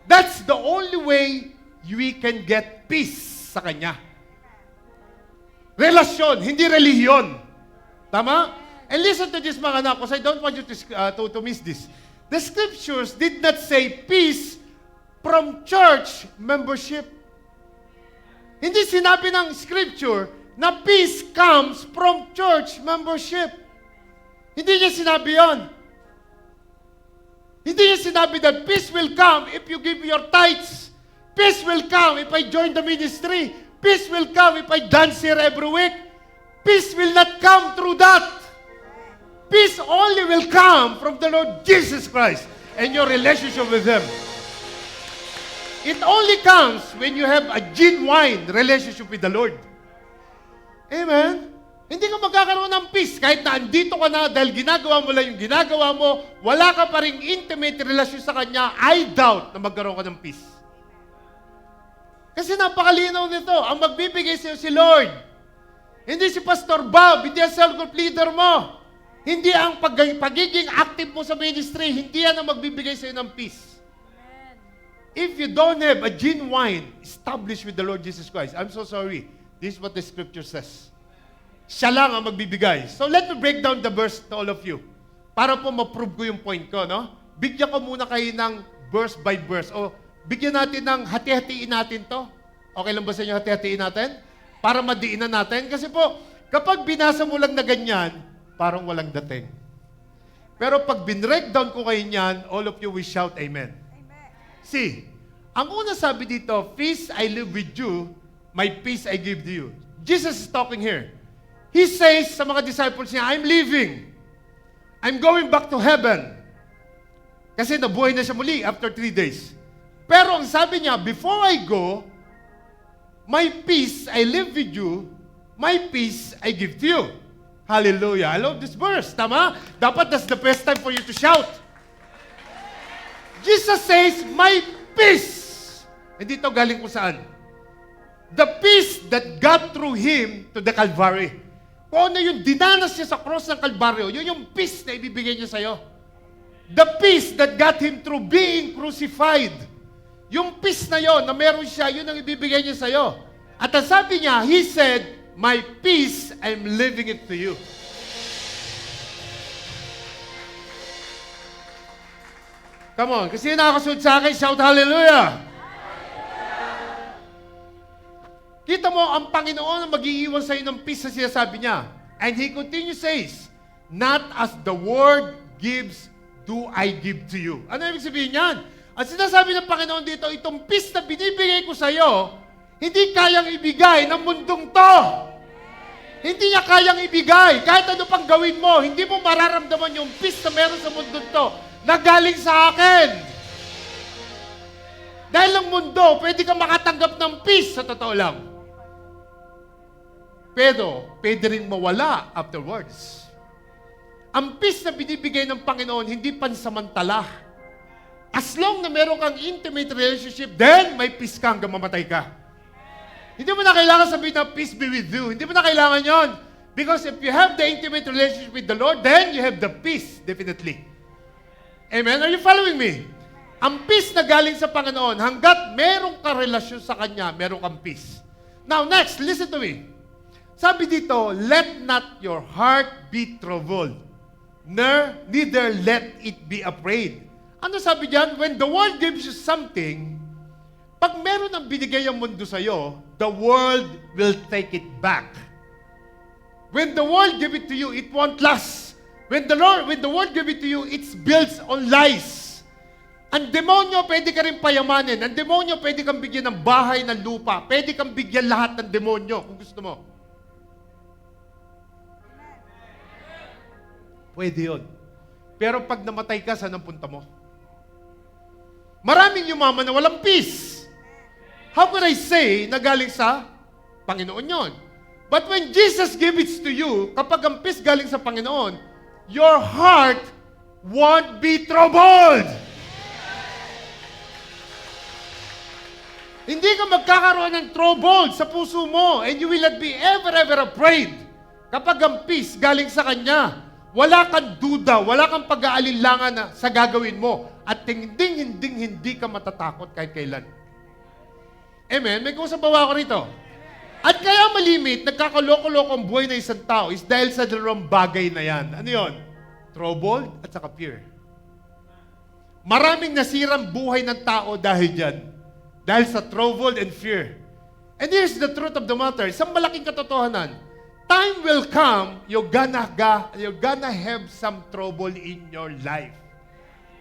That's the only way we can get peace sa Kanya. Relasyon, hindi relihiyon. Tama? And listen to this mga anak, because I don't want you to miss this. The scriptures did not say peace from church membership. Hindi sinabi ng scripture na peace comes from church membership. Hindi niya sinabi yon. Hindi niya sinabi that peace will come if you give your tithes. Peace will come if I join the ministry. Peace will come if I dance here every week. Peace will not come through that. Peace only will come from the Lord Jesus Christ and your relationship with Him. It only comes when you have a genuine relationship with the Lord. Amen? Hindi ka magkakaroon ng peace kahit na andito ka na dahil ginagawa mo lang yung ginagawa mo, wala ka pa ring intimate relasyon sa Kanya, I doubt na magkaroon ka ng peace. Kasi napakalinaw nito, ang magbibigay sa'yo si Lord. Hindi si Pastor Bob, hindi ang cell group leader mo. Hindi ang pagiging active mo sa ministry, hindi yan ang magbibigay sa'yo ng peace. If you don't have a genuine established with the Lord Jesus Christ, I'm so sorry. This is what the scripture says. Siya lang ang magbibigay. So let me break down the verse to all of you. Para po ma-prove ko yung point ko, no? Bigyan ko muna kayo ng verse by verse. O bigyan natin ng hati-hatiin natin to. Okay lang ba sa inyo hati-hatiin natin? Para madiinan natin. Kasi po, kapag binasa mo lang na ganyan, parang walang dating. Pero pag binreakdown ko kayo niyan, all of you will shout amen. See, ang una sabi dito, peace I live with you, my peace I give to you. Jesus is talking here. He says sa mga disciples niya, I'm leaving. I'm going back to heaven. Kasi nabuhay na siya muli after 3 days. Pero ang sabi niya, before I go, my peace I live with you, my peace I give to you. Hallelujah. I love this verse. Tama? Dapat that's the best time for you to shout. Jesus says, my peace. Hindi ito galing kung saan. The peace that got through Him to the Calvary. Kung ano yung dinanas niya sa cross ng Kalbaryo, yun yung peace na ibibigay niya sa'yo. The peace that got Him through being crucified. Yung peace na yon na meron siya, yun ang ibibigay niya sa'yo. At ang sabi niya, He said, my peace, I'm leaving it to you. Come on, kasi nakakasunod sa akin, shout hallelujah! Kita mo, ang Panginoon ang mag-iiwan sa iyo ng peace na sinasabi niya. And He continues says, not as the world gives, do I give to you. Ano ibig sabihin yan? Ang sinasabi ng Panginoon dito, itong peace na binibigay ko sa iyo, hindi kayang ibigay ng mundong to. Hindi niya kayang ibigay. Kahit ano pang gawin mo, hindi mo mararamdaman yung peace na meron sa mundong to na galing sa akin. Dahil ang mundo, pwede kang makatanggap ng peace sa totoo lang. Pero, pwede rin mawala afterwards. Ang peace na binibigay ng Panginoon, hindi pansamantala. As long na meron kang intimate relationship, then may peace ka hanggang mamatay ka. Hindi mo na kailangan sabihin na peace be with you. Hindi mo na kailangan yon. Because if you have the intimate relationship with the Lord, then you have the peace, definitely. Amen? Are you following me? Ang peace na galing sa Panginoon, hanggat merong karelasyon sa Kanya, merong kang peace. Now, next, listen to me. Sabi dito, let not your heart be troubled, neither let it be afraid. Ano sabi diyan? When the world gives you something, pag meron ang binigay ang mundo sa'yo, the world will take it back. When the world give it to you, it won't last. When the world give it to you, it's built on lies. Ang demonyo, pwede ka rin payamanin. Ang demonyo, pwede kang bigyan ng bahay, ng lupa. Pwede kang bigyan lahat ng demonyo kung gusto mo. Pwede yun. Pero pag namatay ka, saan ang punta mo? Maraming yumaman na walang peace. How could I say na galing sa Panginoon yon? But when Jesus gave it to you, kapag ang peace galing sa Panginoon, your heart won't be troubled. Hindi ka magkakaroon ng trouble sa puso mo and you will not be ever afraid. Kapag ang peace galing sa Kanya, wala kang duda, wala kang pag-aalinlangan na sa gagawin mo at hindi ka matatakot kahit kailan. Amen? May kusang bawa ko rito. At kaya malimit, nagkakaloko-loko ang buhay ng isang tao is dahil sa dalawang bagay na yan. Ano yun? Troubled at saka fear. Maraming nasirang buhay ng tao dahil dyan. Dahil sa troubled and fear. And here's the truth of the matter. Isang malaking katotohanan. Time will come, you're gonna have some trouble in your life.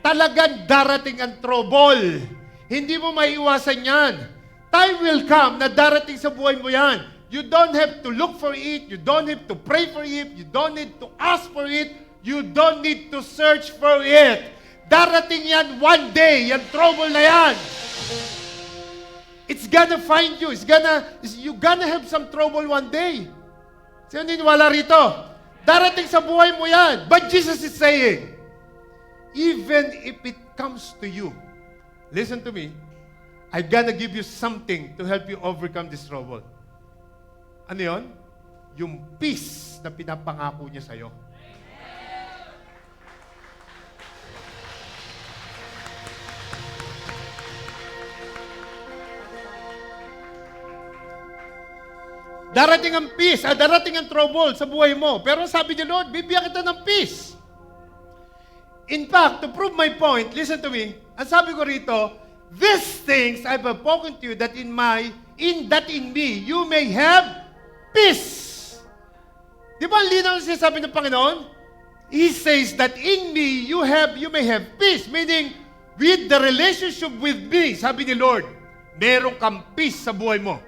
Talagang darating ang trouble. Hindi mo maiiwasan yan. Time will come na darating sa buhay mo yan. You don't have to look for it. You don't have to pray for it. You don't need to ask for it. You don't need to search for it. Darating yan one day. Yan trouble na yan. It's gonna find you. You're gonna have some trouble one day. Sino niniwala rito? Darating sa buhay mo yan. But Jesus is saying, even if it comes to you, listen to me, I'm gonna give you something to help you overcome this trouble. Ano yun? Yung peace na pinapangako niya sa'yo. Darating ang peace, darating ang trouble sa buhay mo. Pero sabi ni Lord, bibigyan kita ng peace. In fact, to prove my point, listen to me, ang sabi ko rito, these things I've spoken to you that in me, you may have peace. Di ba ang linaw na sinasabi ng Panginoon? He says that in me, you may have peace. Meaning, with the relationship with me, sabi ni Lord, meron kang peace sa buhay mo.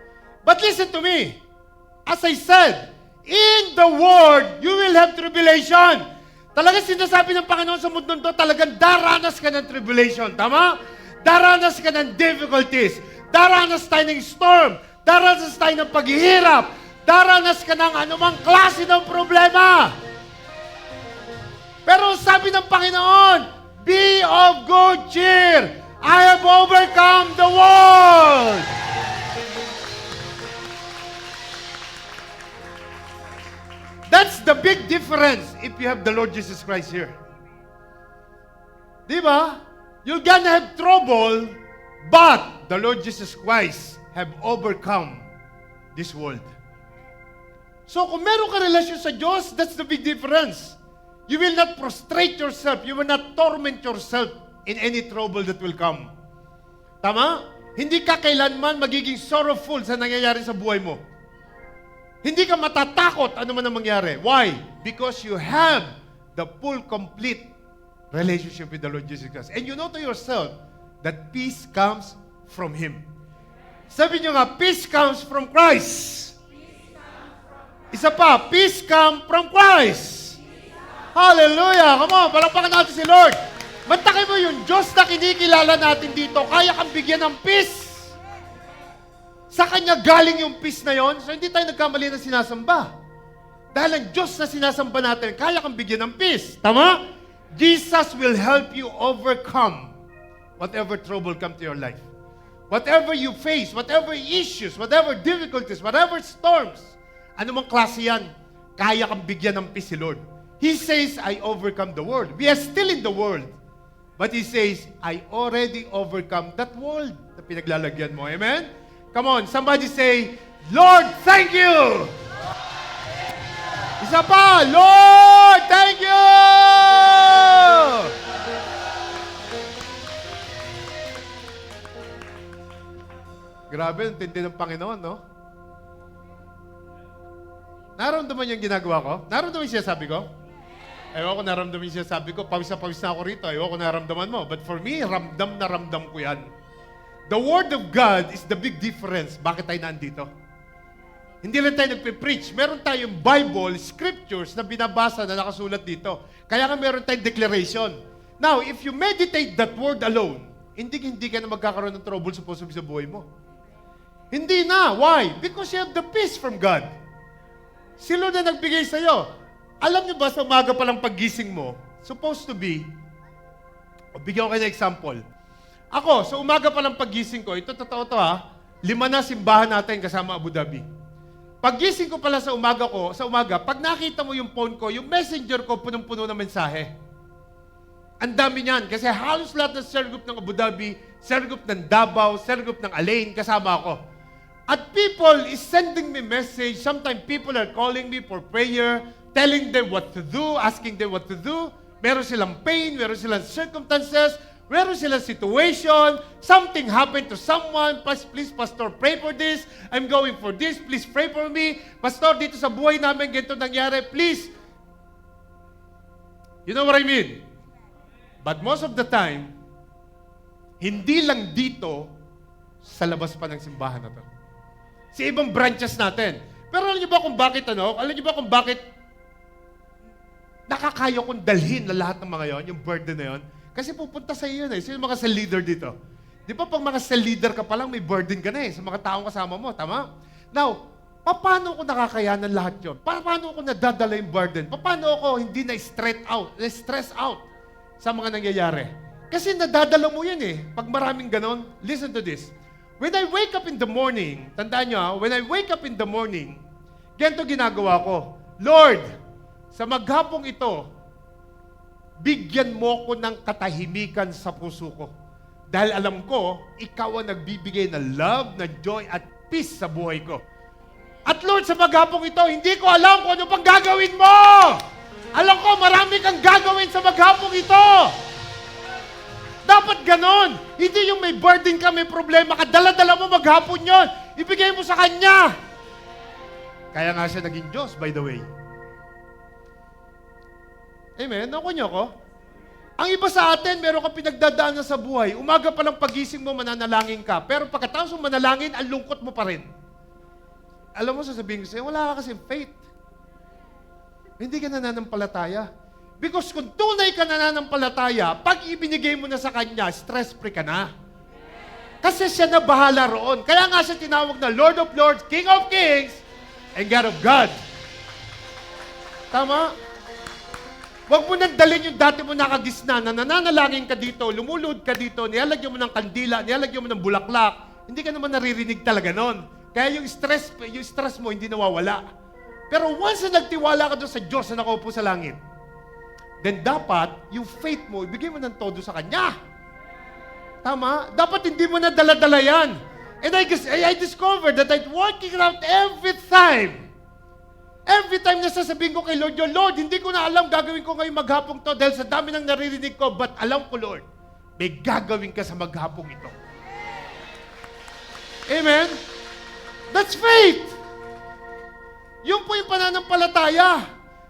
But listen to me. As I said, in the world, you will have tribulation. Talagang sinasabi ng Panginoon sa mundo to, talagang daranas ka ng tribulation. Tama? Daranas ka ng difficulties. Daranas tayo ng storm. Daranas tayo ng paghihirap. Daranas ka ng anumang klase ng problema. Pero sabi ng Panginoon, be of good cheer. I have overcome the world. That's the big difference if you have the Lord Jesus Christ here. Di ba? You're gonna have trouble, but the Lord Jesus Christ have overcome this world. So kung meron ka relasyon sa Diyos, that's the big difference. You will not prostrate yourself. You will not torment yourself in any trouble that will come. Tama? Hindi ka kailanman magiging sorrowful sa nangyayari sa buhay mo. Hindi ka matatakot ano man ang mangyari. Why? Because you have the full, complete relationship with the Lord Jesus Christ. And you know to yourself that peace comes from Him. Sabi nyo nga, peace comes from Christ. Isa pa, peace comes from Christ. Hallelujah! Come on, palakpakan natin si Lord. Mantakay mo yung Diyos na kinikilala natin dito, kaya kang bigyan ng peace. Sa Kanya galing yung peace na yon, so hindi tayo nagkamali na sinasamba. Dahil ang Diyos na sinasamba natin, kaya kang bigyan ng peace. Tama? Jesus will help you overcome whatever trouble come to your life. Whatever you face, whatever issues, whatever difficulties, whatever storms, anumang klase yan, kaya kang bigyan ng peace si Lord. He says, I overcome the world. We are still in the world. But He says, I already overcome that world na pinaglalagyan mo. Amen? Come on, somebody say, Lord, thank you! Isa pa, Lord, thank you! Grabe, ang tindi ng Panginoon, no? Naramdaman yung ginagawa ko? Naramdaman yung sinasabi ko? Ewan ko naramdaman yung sinasabi ko. Pawis na ako rito. Ewan ko naramdaman mo. But for me, ramdam na ramdam ko yan. The Word of God is the big difference. Bakit tayo nandito? Hindi lang tayo nagpe-preach. Meron tayong Bible, scriptures na binabasa na nakasulat dito. Kaya nga meron tayong declaration. Now, if you meditate that word alone, hindi ka na magkakaroon ng trouble supposedly sa buhay mo. Hindi na. Why? Because you have the peace from God. Si Lord na nagbigay sa'yo. Alam niyo ba, sa umaga pa lang paggising mo, supposed to be, bigyan ko kayo ng example. Ako, sa umaga pa lang paggising ko, ito totoo to ha, 5 na simbahan natin kasama Abu Dhabi. Paggising ko pala sa umaga, pag nakita mo yung phone ko, yung messenger ko, punong-puno ng mensahe. Ang dami niyan, kasi halos lahat ng cell group ng Abu Dhabi, cell group ng Davao, cell group ng Alain, kasama ako. At people is sending me message. Sometimes people are calling me for prayer, telling them what to do, asking them what to do. Meron silang pain, meron silang circumstances, meron silang situation, something happened to someone, please, Pastor, pray for this. I'm going for this, please pray for me. Pastor, dito sa buhay namin, ganito nangyari, please. You know what I mean? But most of the time, hindi lang dito sa labas pa ng simbahan na to. Sa ibang branches natin. Pero alam niyo ba kung bakit nakakaya kong dalhin na lahat ng mga yon, yung burden na yon? Kasi pupunta sa iyo yun eh. Sino yung mga cell leader dito? Di ba pag mga cell leader ka pa lang, may burden ka na eh sa mga taong kasama mo. Tama? Now, paano ko nakakayanan lahat yun? Paano ko nadadala yung burden? Paano ako hindi stress out sa mga nangyayari? Kasi nadadala mo yun eh. Pag maraming ganon, listen to this. When I wake up in the morning, tandaan nyo when I wake up in the morning, ganito ginagawa ko. Lord, sa maghapong ito, bigyan mo ko ng katahimikan sa puso ko. Dahil alam ko, ikaw ang nagbibigay ng love, ng joy, at peace sa buhay ko. At Lord, sa maghapong ito, hindi ko alam kung ano pang gagawin mo! Alam ko, marami kang gagawin sa maghapong ito! Dapat ganon. Hindi yung may burden ka, may problema ka, dala-dala mo maghapon yon. Ibigay mo sa Kanya. Kaya nga siya naging Diyos, by the way. Amen? Naku niyo ko? Ang iba sa atin, meron kang pinagdadaanan sa buhay. Umaga pa lang pagising mo, mananalangin ka. Pero pagkatapos mo manalangin, ang lungkot mo pa rin. Alam mo, sasabihin ko sa'yo, wala ka kasi faith. Hindi ka nananampalataya. Because kung tunay ka nananampalataya, pag ibinigay mo na sa Kanya, stress-free ka na. Kasi siya na bahala roon. Kaya nga siya tinawag na Lord of Lords, King of Kings, and God of God. Tama? Huwag mo nang dalhin yung dati mo nakagisna na nananalangin ka dito, lumulod ka dito, nilalagyan mo ng kandila, nilalagyan mo ng bulaklak. Hindi ka naman naririnig talaga nun. Kaya yung stress mo hindi nawawala. Pero once na nagtiwala ka doon sa Diyos na nakaupo sa langit, then dapat, yung faith mo, ibigay mo ng todo sa Kanya. Tama? Dapat hindi mo na dala-dala yan. And I discovered that I'm working it out every time. Every time na sasabihin ko kay Lord, Lord, hindi ko na alam gagawin ko ngayong maghapong to dahil sa dami ng naririnig ko, but alam ko, Lord, may gagawin ka sa maghapong ito. Amen? That's faith. Yun po yung pananampalataya.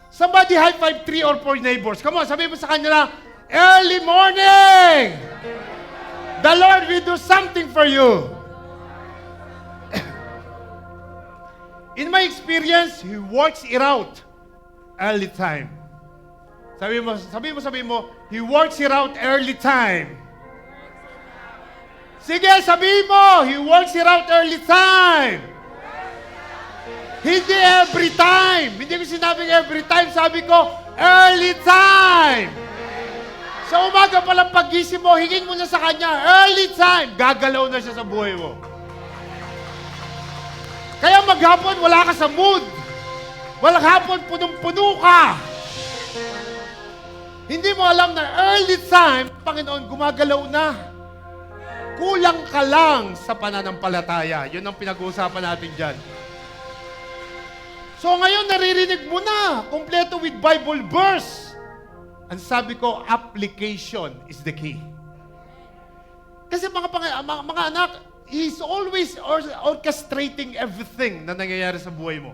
Somebody high five 3 or 4 neighbors. Come on, sabihin mo sa kanila, early morning! The Lord will do something for you. In my experience, He works it out early time. Sabi mo, He works it out early time. Sige, sabi mo, He works it out early time. Hindi every time. Hindi ko sinabing every time. Sabi ko, early time. Sa umaga pa lang pag-gising mo, hingin mo na sa Kanya, early time. Gagalaw na siya sa buhay mo. Kaya maghapon, wala ka sa mood. Maghapon, punong-puno ka. Hindi mo alam na early time, Panginoon, gumagalaw na. Kulang ka lang sa pananampalataya. Yun ang pinag-uusapan natin dyan. So ngayon, naririnig mo na, kompleto with Bible verse. Ang sabi ko, application is the key. Kasi mga anak, He's always orchestrating everything na nangyayari sa buhay mo.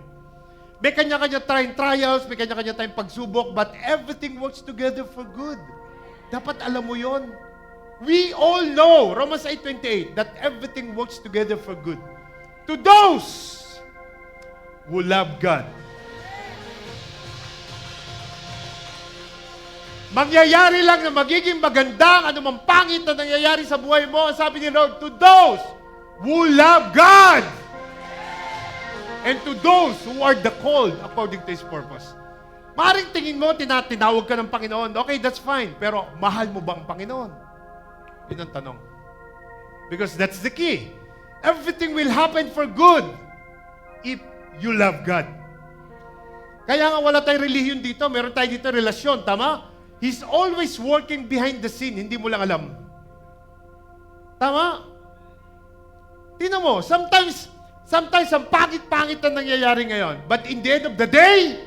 May kanya-kanya tayong trials, may kanya-kanya tayong pagsubok, but everything works together for good. Dapat alam mo yon. We all know, Romans 8:28, that everything works together for good. To those who love God. mangyayari lang na magiging maganda ang anumang pangit na nangyayari sa buhay mo. Ang sabi ni Lord, to those who love God and to those who are the called according to His purpose. Maring tingin mo, tinawag ka ng Panginoon. Okay, that's fine. Pero mahal mo ba ang Panginoon? Yun ang tanong. Because that's the key. Everything will happen for good if you love God. Kaya nga wala tayong relihiyon dito. Meron tayo dito relasyon. Tama? He's always working behind the scene. Hindi mo lang alam. Tama? Tingnan mo, sometimes ang pangit-pangit na nangyayari ngayon. But in the end of the day,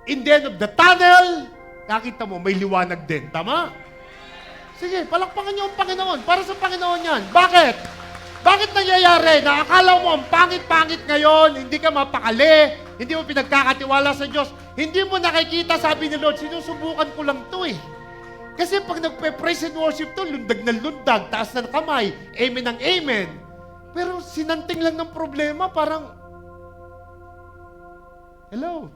in the end of the tunnel, nakita mo, may liwanag din. Tama? Sige, palakpakan niyo ang Panginoon. Para sa Panginoon yan. Bakit? Bakit nangyayari na akala mo ang pangit-pangit ngayon, hindi ka mapakali, hindi mo pinagkakatiwala sa Diyos, hindi mo nakikita, sabi ni Lord, sinusubukan ko lang to eh. Kasi pag nagpe-praise and worship to, lundag na lundag, taas ng kamay, amen ng amen. Pero sinanting lang ng problema, parang, hello?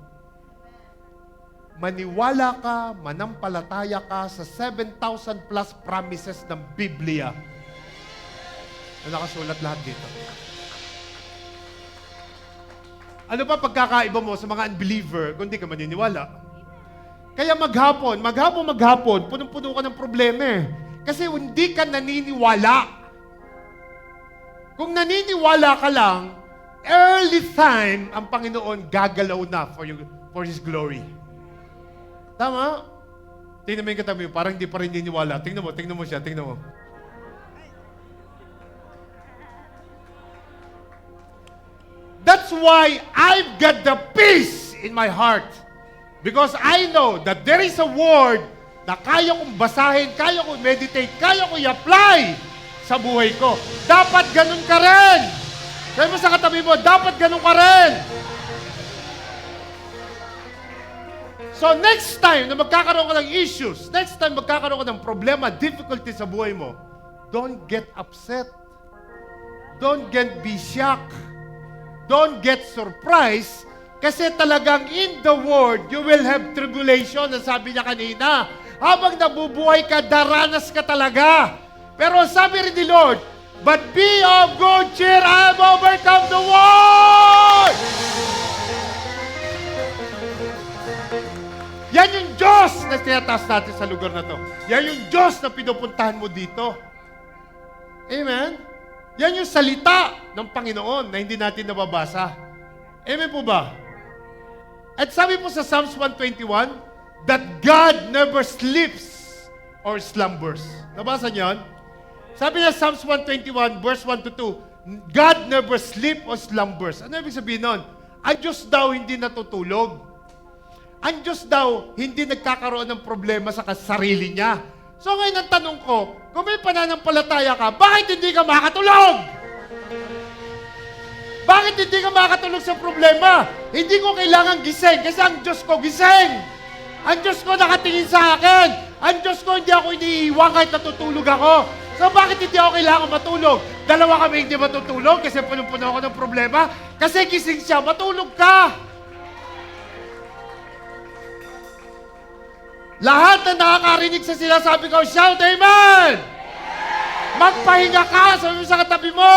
Maniwala ka, manampalataya ka sa 7,000 plus promises ng Biblia na nakasulat lahat dito. Ano ba pagkakaiba mo sa mga unbeliever kung di ka maniniwala? Kaya maghapon, punong-puno ka ng problema eh. Kasi hindi ka naniniwala. Kung naniniwala ka lang, early time, ang Panginoon gagalaw na for His glory. Tama? Tingnan mo yung katabi mo, parang hindi pa rin niniwala. Tingnan mo siya, tingnan mo. That's why I've got the peace in my heart. Because I know that there is a word na kaya kong basahin, kaya kong meditate, kaya kong i-apply sa buhay ko. Dapat ganun ka rin. Sabi mo sa katabi mo, dapat ganun ka rin. So next time na magkakaroon ka ng issues, next time magkakaroon ka ng problema, difficulty sa buhay mo, don't get upset. Don't be shocked. Don't get surprised. Kasi talagang in the world, you will have tribulation. Ang sabi niya kanina, habang nabubuhay ka, daranas ka talaga. Pero sabi rin ni Lord, but be of good cheer, I have overcome the world! Yan yung Diyos na tinataas natin sa lugar na to. Yan yung Diyos na pinupuntahan mo dito. Amen? Yan yung salita ng Panginoon na hindi natin nababasa. Amen po ba? At sabi po sa Psalms 121, that God never sleeps or slumbers. Nabasa niyo yan? Sabi na Psalms 121, verse 1 to 2, God never sleep or slumbers. Ano ibig sabihin nun? Ang Diyos daw hindi natutulog. Ang Diyos daw, hindi nagkakaroon ng problema sa sarili niya. So ngayon ang tanong ko, kung may pananampalataya ka, bakit hindi ka makatulog? Bakit hindi ka makatulog sa problema? Hindi ko kailangan gising kasi ang Diyos ko gising. Ang Diyos ko nakatingin sa akin. Ang Diyos ko hindi ako iniiwan kahit natutulog ako. So bakit hindi ako kailangan matulog? Dalawa kami hindi matutulog kasi punong-puno ako ng problema. Kasi gising siya, matulog ka. Lahat na nakakarinig sa sinasabi ko, shout amen! Magpahinga ka, sabi mo sa katabi mo.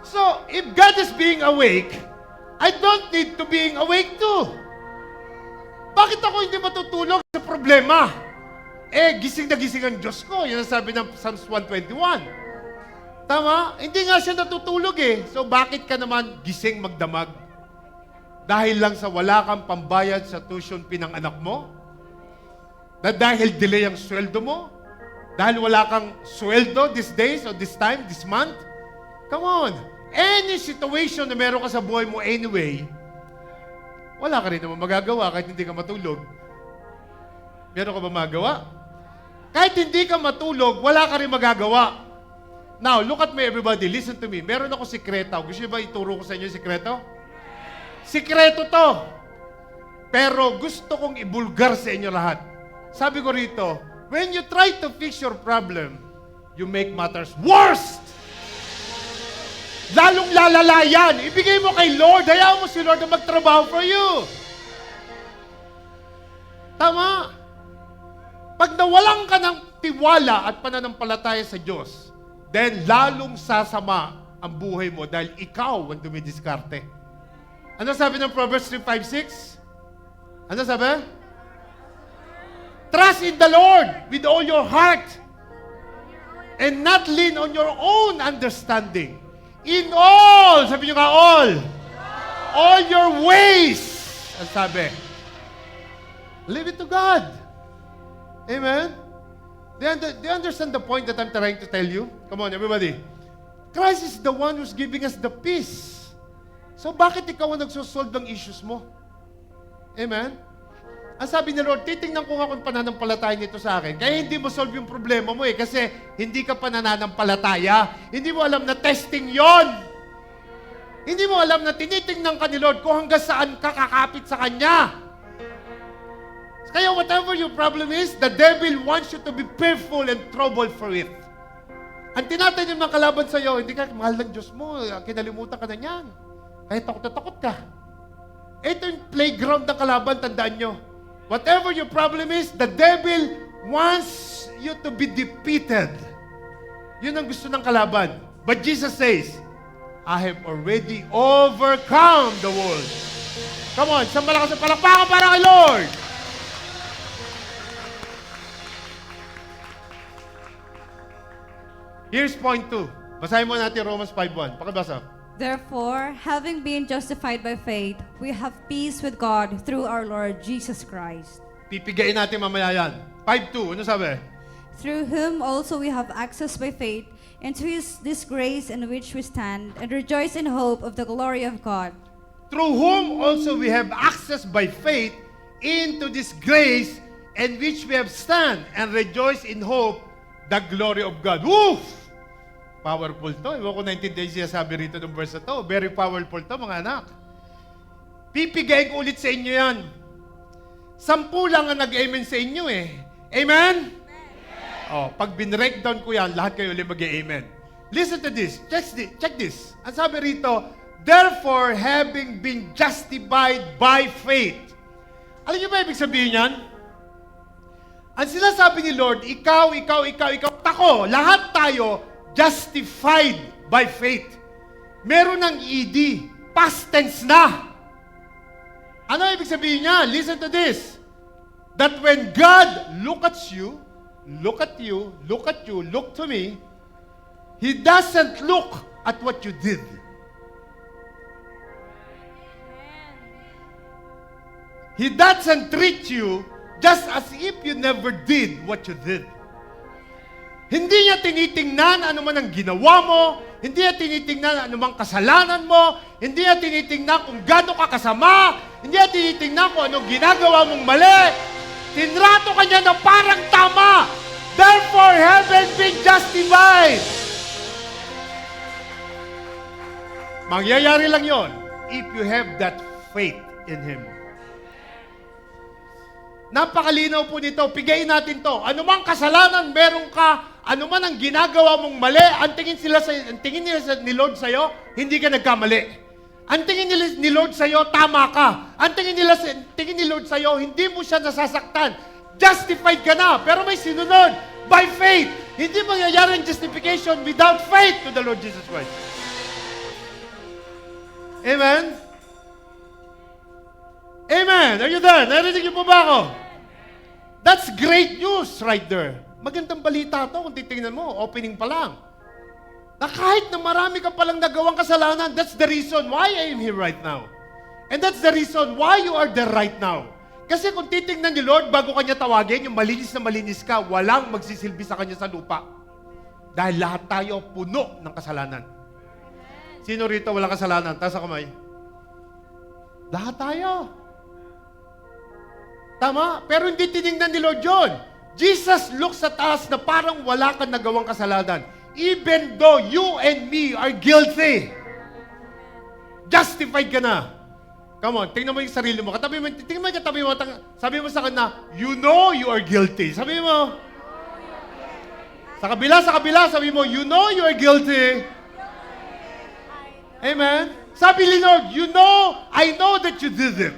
So, if God is being awake, I don't need to being awake too. Bakit ako hindi matutulog sa problema? Gising na gising ang Diyos ko. Yan ang sabi ng Psalms 121. Tama? Hindi nga siya natutulog eh. So bakit ka naman gising magdamag? Dahil lang sa wala kang pambayad sa tuition fee ng anak mo? Na dahil delay ang sweldo mo? Dahil wala kang sweldo these days or this time, this month? Come on. Any situation na meron ka sa buhay mo anyway, wala ka rin naman magagawa kahit hindi ka matulog. Meron ka ba magawa? Kahit hindi ka matulog, wala ka rin magagawa. Now, look at me everybody. Listen to me. Meron ako sikreto. Gusto niyo ba ituro ko sa inyo yung sikreto? Sikreto to. Pero gusto kong ibulgar sa inyo lahat. Sabi ko rito, when you try to fix your problem, you make matters worse. lalong lalala yan. Ibigay mo kay Lord. Hayaan mo si Lord na magtrabaho for you. Tama. Pag nawalan ka ng tiwala at pananampalataya sa Diyos, then lalong sasama ang buhay mo dahil ikaw ang dumidiskarte. Ano sabi ng Proverbs 3:5-6? Ano sabi? Trust in the Lord with all your heart and not lean on your own understanding. In all, sabi nyo nga all your ways, ang sabi. Leave it to God. Amen? Do you understand the point that I'm trying to tell you? Come on, everybody. Christ is the one who's giving us the peace. So bakit ikaw ang nagsosolve ng issues mo? Amen? Ang sabi ni Lord, titingnan ko nga kung pananampalataya nito sa akin. Kaya hindi mo solve yung problema mo eh. Kasi hindi ka pananampalataya. Hindi mo alam na testing yon. Hindi mo alam na tinitingnan ka ni Lord kung hanggang saan ka kakapit sa Kanya. Kaya whatever your problem is, the devil wants you to be fearful and troubled for it. Ang tinatanim ng kalaban sa iyo, hindi ka mahal ng Diyos mo, kinalimutan ka na niyan. Kahit takot na takot ka. Ito yung playground ng kalaban, tandaan nyo. Whatever your problem is, the devil wants you to be defeated. Yun ang gusto ng kalaban. But Jesus says, I have already overcome the world. Come on, isang malakas na palakpakan para kay Lord. Here's point 2. Basahin mo natin Romans 5:1. Pakibasa. Therefore, having been justified by faith, we have peace with God through our Lord Jesus Christ. Pipigain natin mamaya yan. 5:2. Ano sabi? Through whom also we have access by faith into this grace in which we stand and rejoice in hope of the glory of God. Through whom also we have access by faith into this grace in which we have stand and rejoice in hope the glory of God. Woof! Powerful to. Iwan ko naintindihan siya sabi rito ng verse na to. Very powerful to, mga anak. Pipigayin ko ulit sa inyo yan. 10 lang ang nag-amen sa inyo eh. Amen? Oh, pag binreakdown ko yan, lahat kayo ulit mag-amen. Listen to this. Check this. Ang sabi rito, therefore, having been justified by faith. Alam niyo ba ibig sabihin yan? Ang sinasabi ni Lord, ikaw, tako, lahat tayo justified by faith. Meron ng ED, past tense na. Ano ibig sabihin niya? Listen to this. That when God look at you, look to me, He doesn't look at what you did. He doesn't treat you just as if you never did what you did. Hindi niya tinitingnan ano man ang ginawa mo, hindi niya tinitingnan ano mang kasalanan mo, hindi niya tinitingnan kung gaano ka kasama, hindi niya tinitingnan kung anong ginagawa mong mali. Tinrato ka niya na parang tama. Therefore, having been justified. Mangyayari lang yon if you have that faith in Him. Napakalinaw po nito. Pigayin natin to. Ano mang kasalanan meron ka, ano man ang ginagawa mong mali, ang tingin nila ni Lord sa'yo, hindi ka nagkamali. Ang tingin nila ni Lord sa'yo, tama ka. Ang tingin ni Lord sa'yo, hindi mo siya nasasaktan. Justified ka na, pero may sinunod. By faith. Hindi mangyayari ang justification without faith to the Lord Jesus Christ. Amen? Amen. Are you there? Narinig niyo po ba ako? That's great news right there. Magandang balita to kung titingnan mo. Opening pa lang. Na kahit na marami ka palang nagawang kasalanan, that's the reason why I am here right now. And that's the reason why you are there right now. Kasi kung titingnan ni Lord, bago kanya tawagin, yung malinis na malinis ka, walang magsisilbi sa kanya sa lupa. Dahil lahat tayo puno ng kasalanan. Sino rito walang kasalanan? Taas ang kamay. Lahat tayo. Tama? Pero hindi tinignan ni Lord yun. Jesus looks at us na parang wala kang nagawang kasalanan. Even though you and me are guilty. Justified ka na. Come on, tingnan mo yung sarili mo. Tingnan mo yung katabi mo. Sabi mo sa kanya, you know you are guilty. Sabi mo. Sa kabila, sabi mo, you know you are guilty. Amen? Sabi ni Lord, you know, I know that you did it.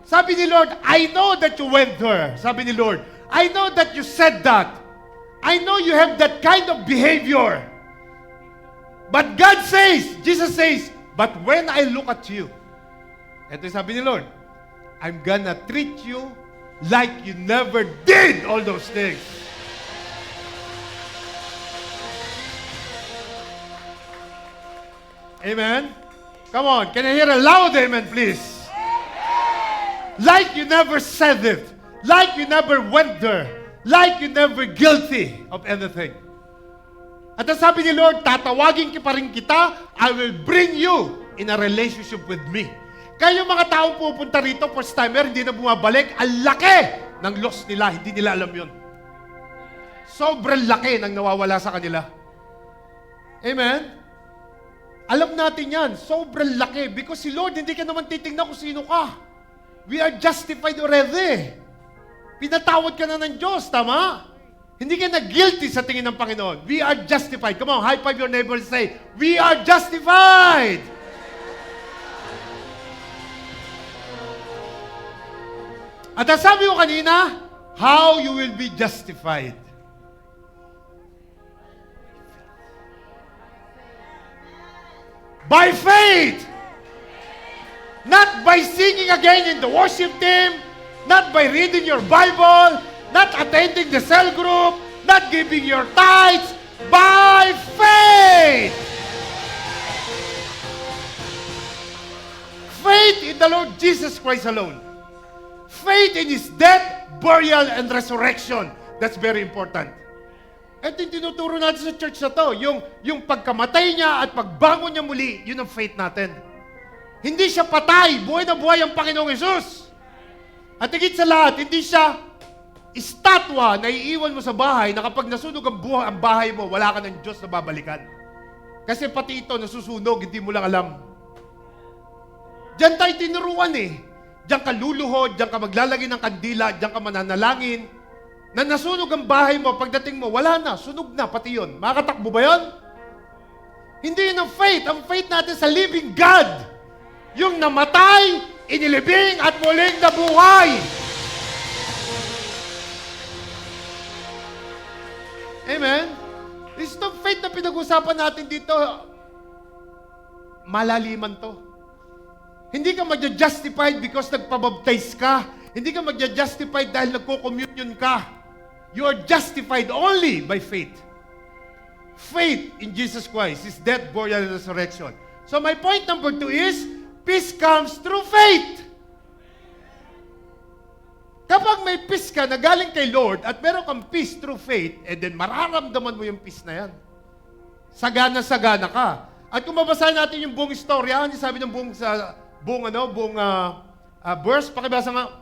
Sabi ni Lord, I know that you went there. Sabi ni Lord, I know that you said that. I know you have that kind of behavior. But God says, Jesus says, but when I look at you, ito yung sabi ni Lord, I'm gonna treat you like you never did all those things. Amen? Come on, can I hear a loud amen, please? Like you never said it. Like you never went there. Like you never guilty of anything. At ang sabi ni Lord, tatawagin pa rin kita, I will bring you in a relationship with me. Kaya yung mga taong pupunta rito, first timer, hindi na bumabalik, ang laki ng loss nila, hindi nila alam yun. Sobrang laki ng nawawala sa kanila. Amen? Alam natin yan, sobrang laki. Because si Lord, hindi ka naman titingnan kung sino ka. We are justified already. Pinatawad ka na ng Diyos, tama? Hindi ka na guilty sa tingin ng Panginoon. We are justified. Come on, high five your neighbor and say, we are justified. At ang sabi ko kanina, how you will be justified. By faith. Not by singing again in the worship team, not by reading your Bible, not attending the cell group, not giving your tithes, by faith. Faith in the Lord Jesus Christ alone. Faith in His death, burial, and resurrection. That's very important. At yung tinuturo natin sa church na to, yung pagkamatay niya at pagbangon niya muli, yun ang faith natin. Hindi siya patay, buhay na buhay ang Panginoong Hesus. At higit sa lahat, hindi siya estatwa na iiwan mo sa bahay na kapag nasunog ang bahay mo, wala ka ng Diyos na babalikan. Kasi pati ito nasusunog, hindi mo lang alam. Diyan tayo tinuruan eh. Diyan ka luluhod, diyan ka maglalagay ng kandila, diyan ka mananalangin. Na nasunog ang bahay mo, pagdating mo, wala na, sunog na, pati yun. Makakatakbo ba yun? Hindi yun ang faith. Ang faith natin sa living God. Yung namatay, inilibing at muling nabuhay. Amen? This is the faith na pinag-usapan natin dito. Malaliman to. Hindi ka magja-justified because nagpabaptize ka. Hindi ka magja-justified dahil nagko-communion ka. You are justified only by faith. Faith in Jesus Christ, His death, burial, and resurrection. So my point number 2 is, peace comes through faith. Kapag may peace ka na galing kay Lord at meron kang peace through faith, and then mararamdaman mo yung peace na yan. Sagana-sagana ka. At kung mabasahin natin yung buong istorya, ano sabi ng buong verse, pakibasa nga.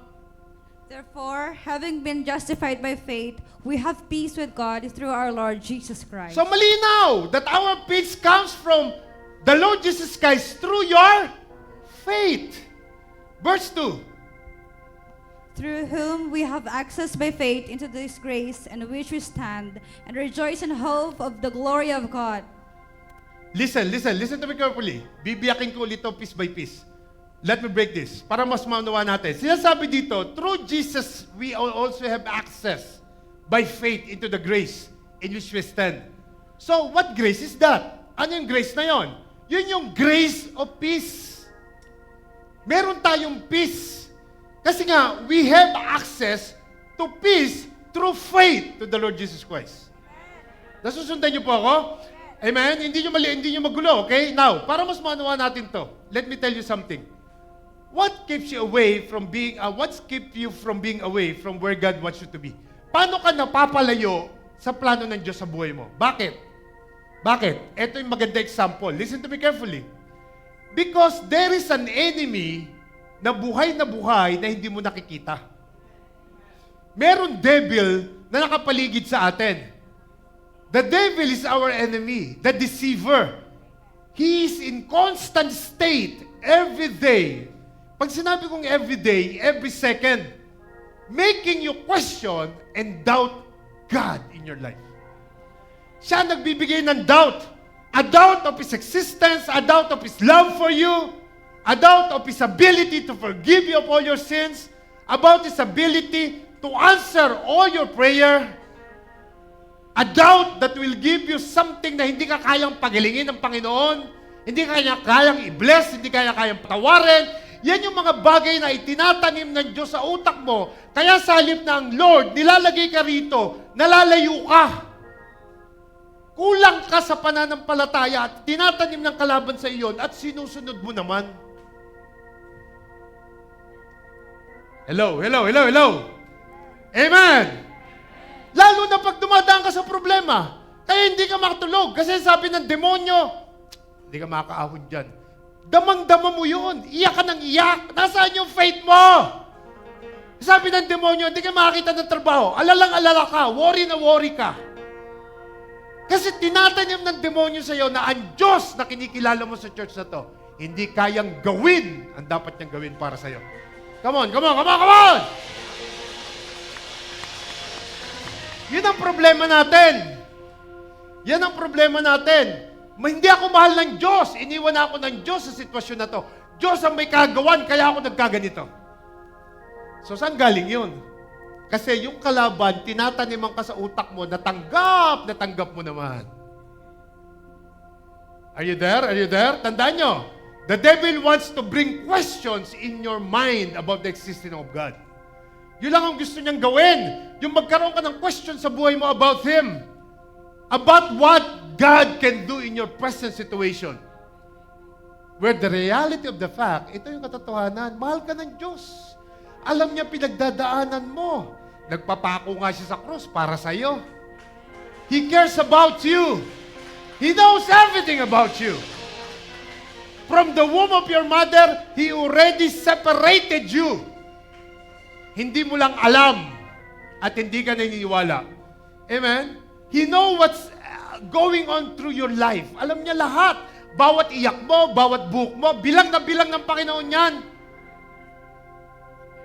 Therefore, having been justified by faith, we have peace with God through our Lord Jesus Christ. So malinaw that our peace comes from the Lord Jesus Christ through your faith. Verse 2. Through whom we have access by faith into this grace in which we stand and rejoice in hope of the glory of God. Listen to me carefully. Bibiyakin ko ulit ito piece by piece. Let me break this para mas maunawa natin. Sinasabi dito, through Jesus, we also have access by faith into the grace in which we stand. So, what grace is that? Ano yung grace na yon? Yun yung grace of peace. Meron tayong peace. Kasi nga, we have access to peace through faith to the Lord Jesus Christ. Nasusundan niyo po ako? Amen? Hindi niyo magulo, okay? Now, para mas maunawa natin to, let me tell you something. What keeps you from being away from where God wants you to be? Paano ka napapalayo sa plano ng Diyos sa buhay mo? Bakit? Ito yung maganda example. Listen to me carefully. Because there is an enemy na buhay na hindi mo nakikita. Meron devil na nakapaligid sa atin. The devil is our enemy, the deceiver. He is in constant state every day. Pag sinabi kong every day, every second, making you question and doubt God in your life. Siya nagbibigay ng doubt. a doubt of His existence, a doubt of His love for you, a doubt of His ability to forgive you of all your sins, about His ability to answer all your prayer, a doubt that will give you something na hindi ka kayang pagalingin ng Panginoon, hindi ka kayang i-bless, hindi ka kayang patawarin. Yan yung mga bagay na itinatanim ng Diyos sa utak mo. Kaya sa halip na ang Lord, nilalagay ka rito, nalalayo ka. Kulang ka sa pananampalataya at tinatanim ng kalaban sa iyon at sinusunod mo naman. Hello, hello, hello, hello. Amen. Lalo na pag dumadaan ka sa problema, kaya hindi ka makatulog. Kasi sabi ng demonyo, hindi ka makakaahon dyan. Damang-dama mo yun. Iyak ka ng iyak. Nasaan yung faith mo? Sabi ng demonyo, hindi ka makakita ng trabaho. Alalang-alala ka. Worry na worry ka. Kasi tinatanim ng demonyo sa iyo na ang Diyos na kinikilala mo sa church na to, hindi kayang gawin ang dapat niyang gawin para sa iyo. Come on, come on, come on, come on! Yun ang problema natin. Yan ang problema natin. Hindi ako mahal ng Diyos. Iniwan ako ng Diyos sa sitwasyon na to. Diyos ang may kagawan, kaya ako nagkaganito. So, saan galing yun? Kasi yung kalaban, tinataniman ka sa utak mo, natanggap mo naman. Are you there? Are you there? Tandaan nyo, the devil wants to bring questions in your mind about the existence of God. Yun lang ang gusto niyang gawin. Yung magkaroon ka ng question sa buhay mo about Him. About what God can do in your present situation. Where the reality of the fact, ito yung katotohanan, mahal ka ng Diyos. Alam niya pinagdadaanan mo. Nagpapako nga siya sa krus para sa iyo. He cares about you. He knows everything about you. From the womb of your mother, He already separated you. Hindi mo lang alam at hindi ka naniniwala. Amen? He knows what's going on through your life. Alam niya lahat. Bawat iyak mo, bawat buhok mo, bilang ng Panginoon yan.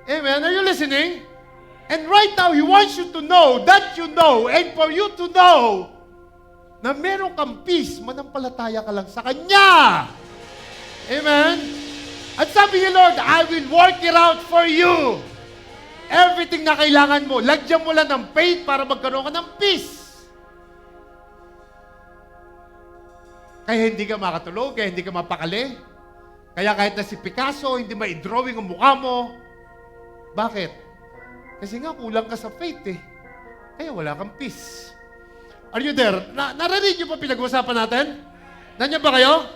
Amen? Are you listening? And right now, He wants you to know that you know, and for you to know na meron kang peace, manampalataya ka lang sa Kanya. Amen? At sabi niya, Lord, I will work it out for you. Everything na kailangan mo, lagyan mo lang ng faith para magkaroon ka ng peace. Kaya hindi ka makatulog, kaya hindi ka mapakali. Kaya kahit na si Picasso, hindi ma-drawing ang mukha mo. Bakit? Kasi nga, kulang ka sa faith eh. Kaya wala kang peace. Are you there? Narinig niyo pa pinag-usapan natin? Nandiyan ba kayo?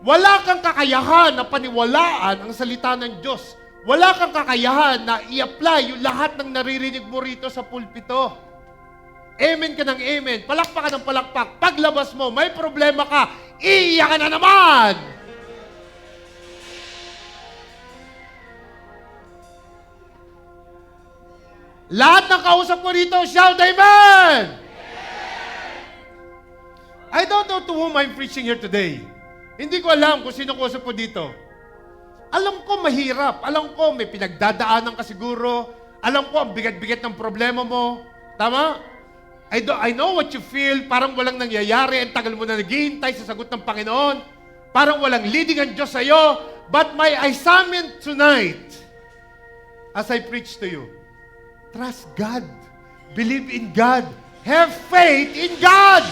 Wala kang kakayahan na paniwalaan ang salita ng Diyos. Wala kang kakayahan na i-apply yung lahat ng naririnig mo rito sa pulpito. Amen ka ng amen. Palakpak ka ng palakpak. Paglabas mo, may problema ka. Iiyak ka na naman! Lahat ng kausap ko rito, shout amen! I don't know to whom I'm preaching here today. Hindi ko alam kung sino kausap ko dito. Alam ko mahirap. Alam ko may pinagdadaanan ka siguro. Alam ko ang bigat-bigat ng problema mo. Tama? I know what you feel. Parang walang nangyayari. Ang tagal mo na naghihintay sa sagot ng Panginoon. Parang walang leading ang Diyos sa'yo. But my assignment tonight, as I preach to you, trust God. Believe in God. Have faith in God.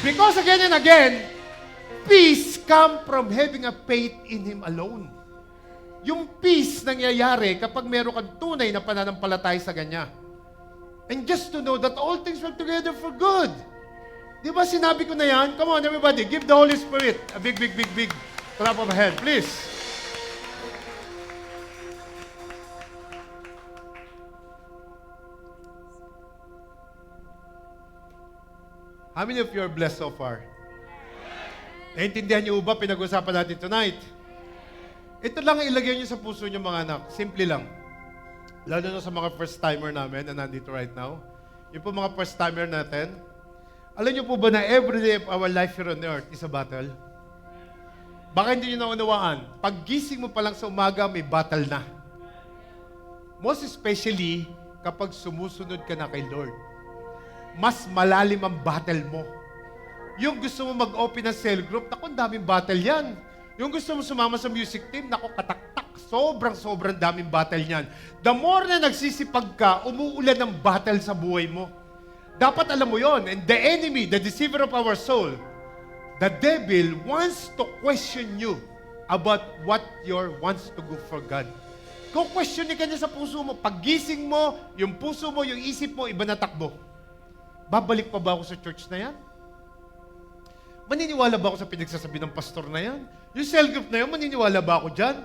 Because again and again, peace comes from having a faith in Him alone. Yung peace nangyayari kapag meron kang tunay na pananampalataya sa Kanya. And just to know that all things work together for good. Di ba sinabi ko na yan? Come on everybody, give the Holy Spirit a big clap of hand, please. How many of you are blessed so far? Naintindihan niyo ba pinag-usapan natin tonight? Ito lang ang ilagay niyo sa puso niyo mga anak. Simple lang. Lalo na sa mga first-timer namin na nandito right now. Yung po mga first-timer natin. Alam niyo po ba na every day of our life here on earth is a battle? Baka hindi niyo naunawaan. Pag gising mo pa lang sa umaga, may battle na. Most especially kapag sumusunod ka na kay Lord. mas malalim ang battle mo. Yung gusto mo mag-open ng cell group, naku, ang daming battle yan. Yung gusto mo sumama sa music team, naku, kataktak. Sobrang daming battle niyan. The more na nagsisipag ka, umuulan ng battle sa buhay mo. Dapat alam mo yon. And the enemy, the deceiver of our soul, the devil wants to question you about what wants to go for God. Kung questionin ka niya sa puso mo, paggising mo, yung puso mo, yung isip mo, iba na takbo. Babalik pa ba ako sa church na yan? Maniniwala ba ako sa pinagsasabi ng pastor na yan? Yung cell group na yan, maniniwala ba ako dyan?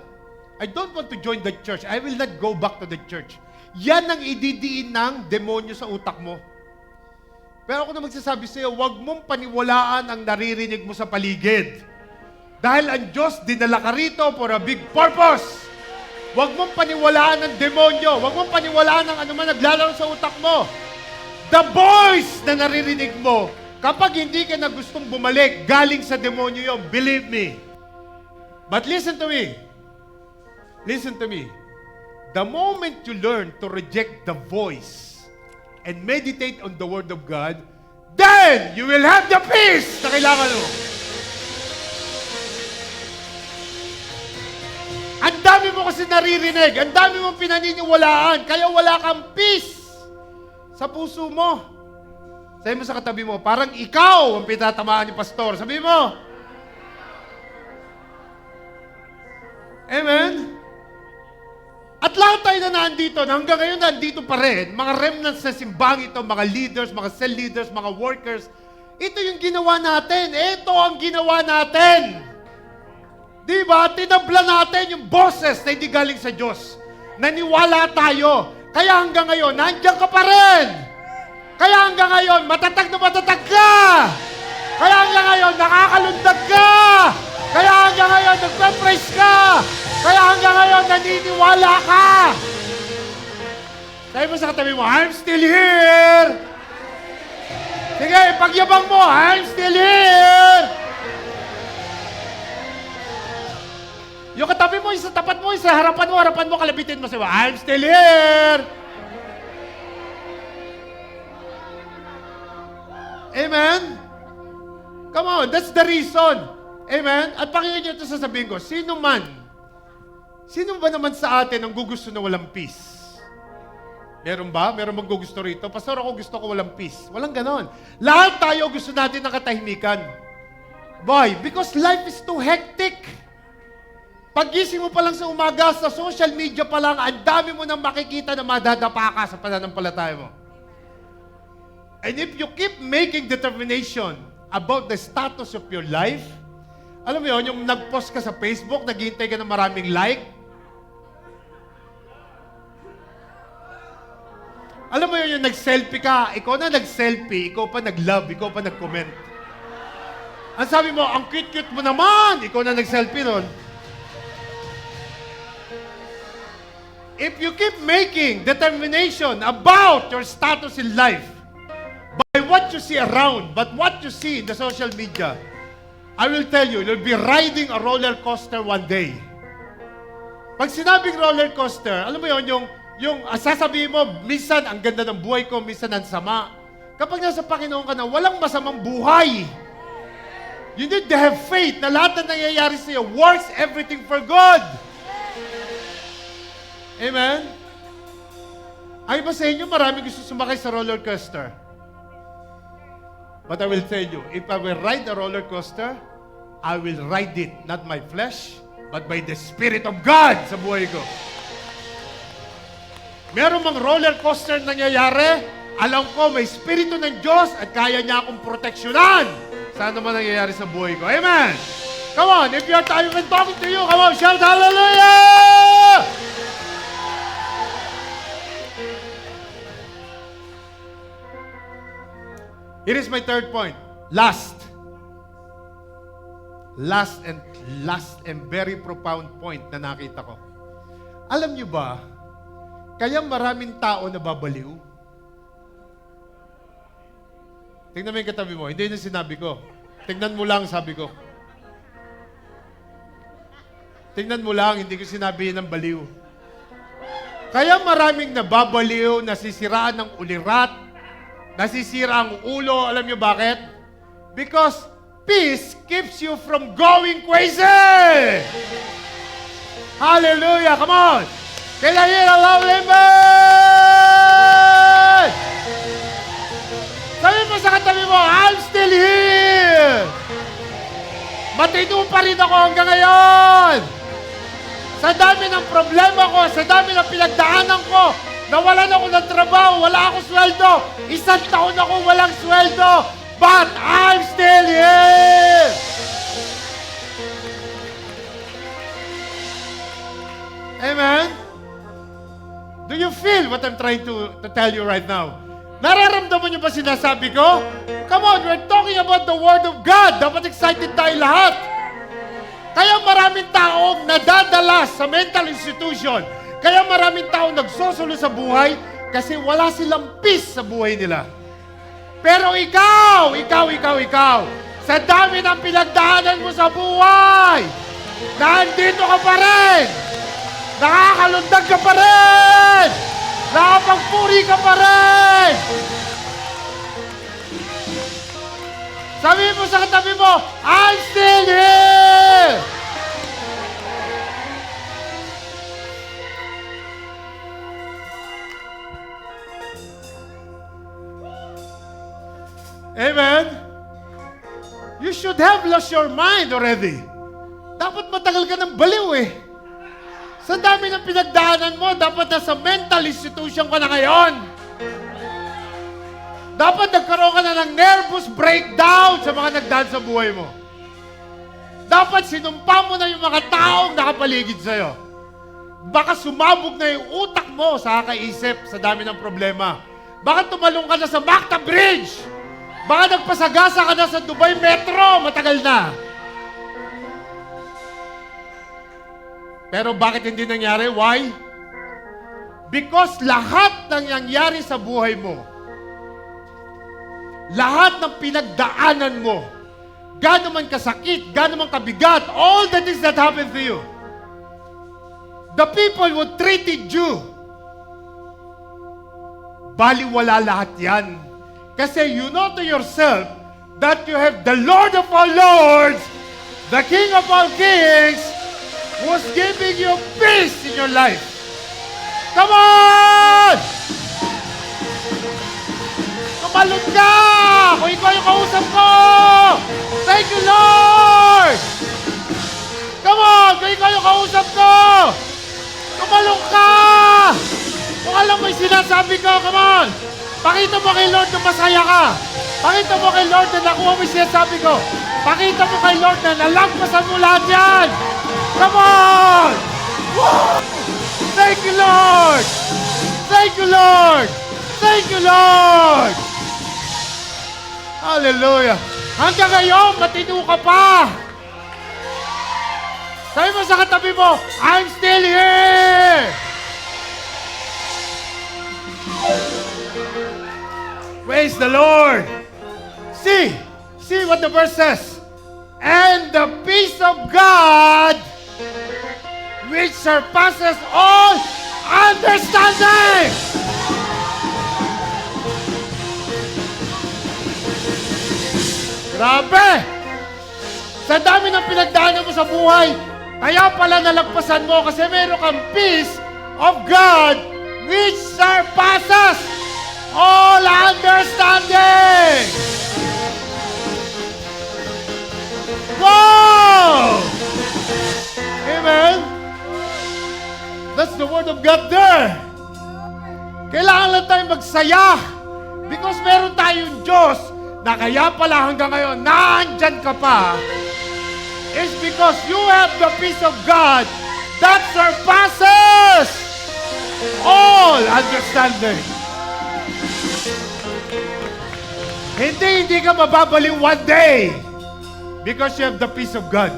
I don't want to join the church. I will not go back to the church. Yan ang ididiin ng demonyo sa utak mo. Pero ako na magsasabi sa iyo, huwag mong paniwalaan ang naririnig mo sa paligid. Dahil ang Diyos, dinala ka rito for a big purpose. Huwag mong paniwalaan ng demonyo. Huwag mong paniwalaan ng anuman naglalaro sa utak mo. The voice na naririnig mo, kapag hindi ka na gustong bumalik, galing sa demonyo yun. Believe me. But listen to me. Listen to me. The moment you learn to reject the voice and meditate on the Word of God, then you will have the peace na kailangan mo. Ang dami mo kasi naririnig, ang dami mong pinaniniwalaan, kaya wala kang peace sa puso mo. Sabi mo sa katabi mo, parang ikaw ang pinatamaan ni pastor. Sabi mo. Amen? At lahat tayo na nandito, na hanggang ngayon nandito pa rin, mga remnants sa simbang ito, mga leaders, mga cell leaders, mga workers, ito yung ginawa natin. Ito ang ginawa natin. Di ba? Tinabla natin yung boses na hindi galing sa Diyos. Naniwala tayo. Kaya hanggang ngayon, nandiyan ka pa rin. Kaya hanggang ngayon, matatag na matatag ka. Kaya hanggang ngayon, nakakalundag ka. Kaya hanggang ngayon, nagpa-praise ka. Kaya hanggang ngayon, naniniwala ka. Sabi mo sa katabi mo, I'm still here. Sige, pagyabang mo, I'm still here. Yung katabi mo, sa tapat mo, sa harapan mo, kalabitin mo, sabi mo, I'm still here. Amen? Come on, that's the reason. Amen? At pakinggan nyo ito sasabihin ko, sino ba naman sa atin ang gugusto na walang peace? Meron ba? Meron bang gugusto rito? Pastor, ako gusto ko walang peace. Walang ganon. Lahat tayo gusto natin ng katahimikan. Why? Because life is too hectic. Paggising mo pa lang sa umaga, sa social media pa lang, ang dami mo nang makikita na madadapa ka sa pananampalataya mo. And if you keep making determination about the status of your life, alam mo yun, yung nag-post ka sa Facebook, naghihintay ka ng maraming like. Alam mo yun, yung nag-selfie ka, ikaw na nag-selfie, ikaw pa nag-love, ikaw pa nag-comment. Ang sabi mo, ang cute-cute mo naman, ikaw na nag-selfie nun. If you keep making determination about your status in life, by what you see around, but what you see in the social media, I will tell you, you'll be riding a roller coaster one day. Pag sinabing roller coaster, alam mo yun, yung sasabihin mo, minsan ang ganda ng buhay ko, minsan ang sama. Kapag nasa Panginoon ka na, walang masamang buhay. You need to have faith na lahat na nangyayari sa iyo works everything for good. Amen? Ay ba sa inyo, marami gusto sumakay sa roller coaster? But I will tell you, if I will ride a roller coaster, I will ride it, not my flesh, but by the Spirit of God sa buhay ko. Meron mang roller coaster nangyayari, alam ko may Espiritu ng Diyos at kaya niya akong proteksyonan sa ano man nangyayari sa buhay ko. Amen! Come on, if you're tired of talking to you, come on, shout hallelujah! Here is my third point. Last and very profound point na nakita ko. Alam niyo ba, kaya maraming tao na babaliw? Tingnan mo yung katabi mo. Hindi yun yung sinabi ko. Tingnan mo lang, sabi ko. Tingnan mo lang, hindi ko sinabi yun ng baliw. Kaya maraming nababaliw, nasisiraan ng ulirat, Nasisira ang ulo. Alam niyo bakit? Because peace keeps you from going crazy. Hallelujah. Come on. Can I hear a loud amen? Sabi mo sa katabi mo, I'm still here. Matino pa rin ako hanggang ngayon. Sa dami ng problema ko, sa dami ng pinagdaanan ko, nawalan ako ng trabaho, wala akong sweldo. 1 taon ako walang sweldo. But I'm still here. Amen? Do you feel what I'm trying to tell you right now? Nararamdaman niyo ba sinasabi ko? Come on, we're talking about the Word of God. Dapat excited tayo lahat. Kaya maraming taong nadadala sa mental institution. Kaya maraming taong nagsosulo sa buhay kasi wala silang peace sa buhay nila. Pero ikaw, sa dami ng pinagdaanan mo sa buhay, nandito ka pa rin. Nakakalundag ka pa rin. Nakapagpuri ka pa rin. Sabi mo sa katabi mo, I'm still here. Amen? You should have lost your mind already. Dapat matagal ka ng baliw eh. Sa dami ng pinagdaanan mo, dapat nasa mental institution ka na ngayon. Dapat nagkaroon ka na ng nervous breakdown sa mga nagdaan sa buhay mo. Dapat sinumpa mo na yung mga taong nakapaligid sa'yo. Baka sumabog na yung utak mo sa kakaisip sa dami ng problema. Baka tumalong ka na sa Macta Bridge. Baka nagpasagasa ka na sa Dubai Metro, matagal na. Pero bakit hindi nangyari? Why? Because lahat ng nangyari sa buhay mo, lahat ng pinagdaanan mo, gaano man kasakit, gaano man kabigat, all the things that happened to you, the people who treated you, baliwala lahat yan. Kasi you know to yourself that you have the Lord of all lords, the King of all kings, who's giving you peace in your life. Come on! Tumalon ka! Kung ikaw yung kausap ko! Thank you, Lord! Come on! Kung ikaw yung kausap ko! Tumalon ka! Kung alam mo yung sinasabi ko, come on! Pakita mo kay Lord na masaya ka. Pakita mo kay Lord na nakuha mo yung sinasabi ko. Pakita mo kay Lord na nalagpasan mo lahat yan. Come on! Woo! Thank you, Lord! Thank you, Lord! Thank you, Lord! Hallelujah! Hanggang ngayon, matino ka pa! Sabi mo sa katabi mo, I'm still here! Praise the Lord! See what the verse says. And the peace of God, which surpasses all understanding. Grabe! Sa dami ng pinagdaanan mo sa buhay, kaya pala nalagpasan mo kasi meron kang peace of God which surpasses all understanding. Wow! Amen? That's the word of God there. Kailangan lang tayong magsaya because meron tayong Diyos na kaya pala hanggang ngayon naandyan ka pa is because you have the peace of God that surpasses all understanding. Hindi ka mababaliw one day because you have the peace of God.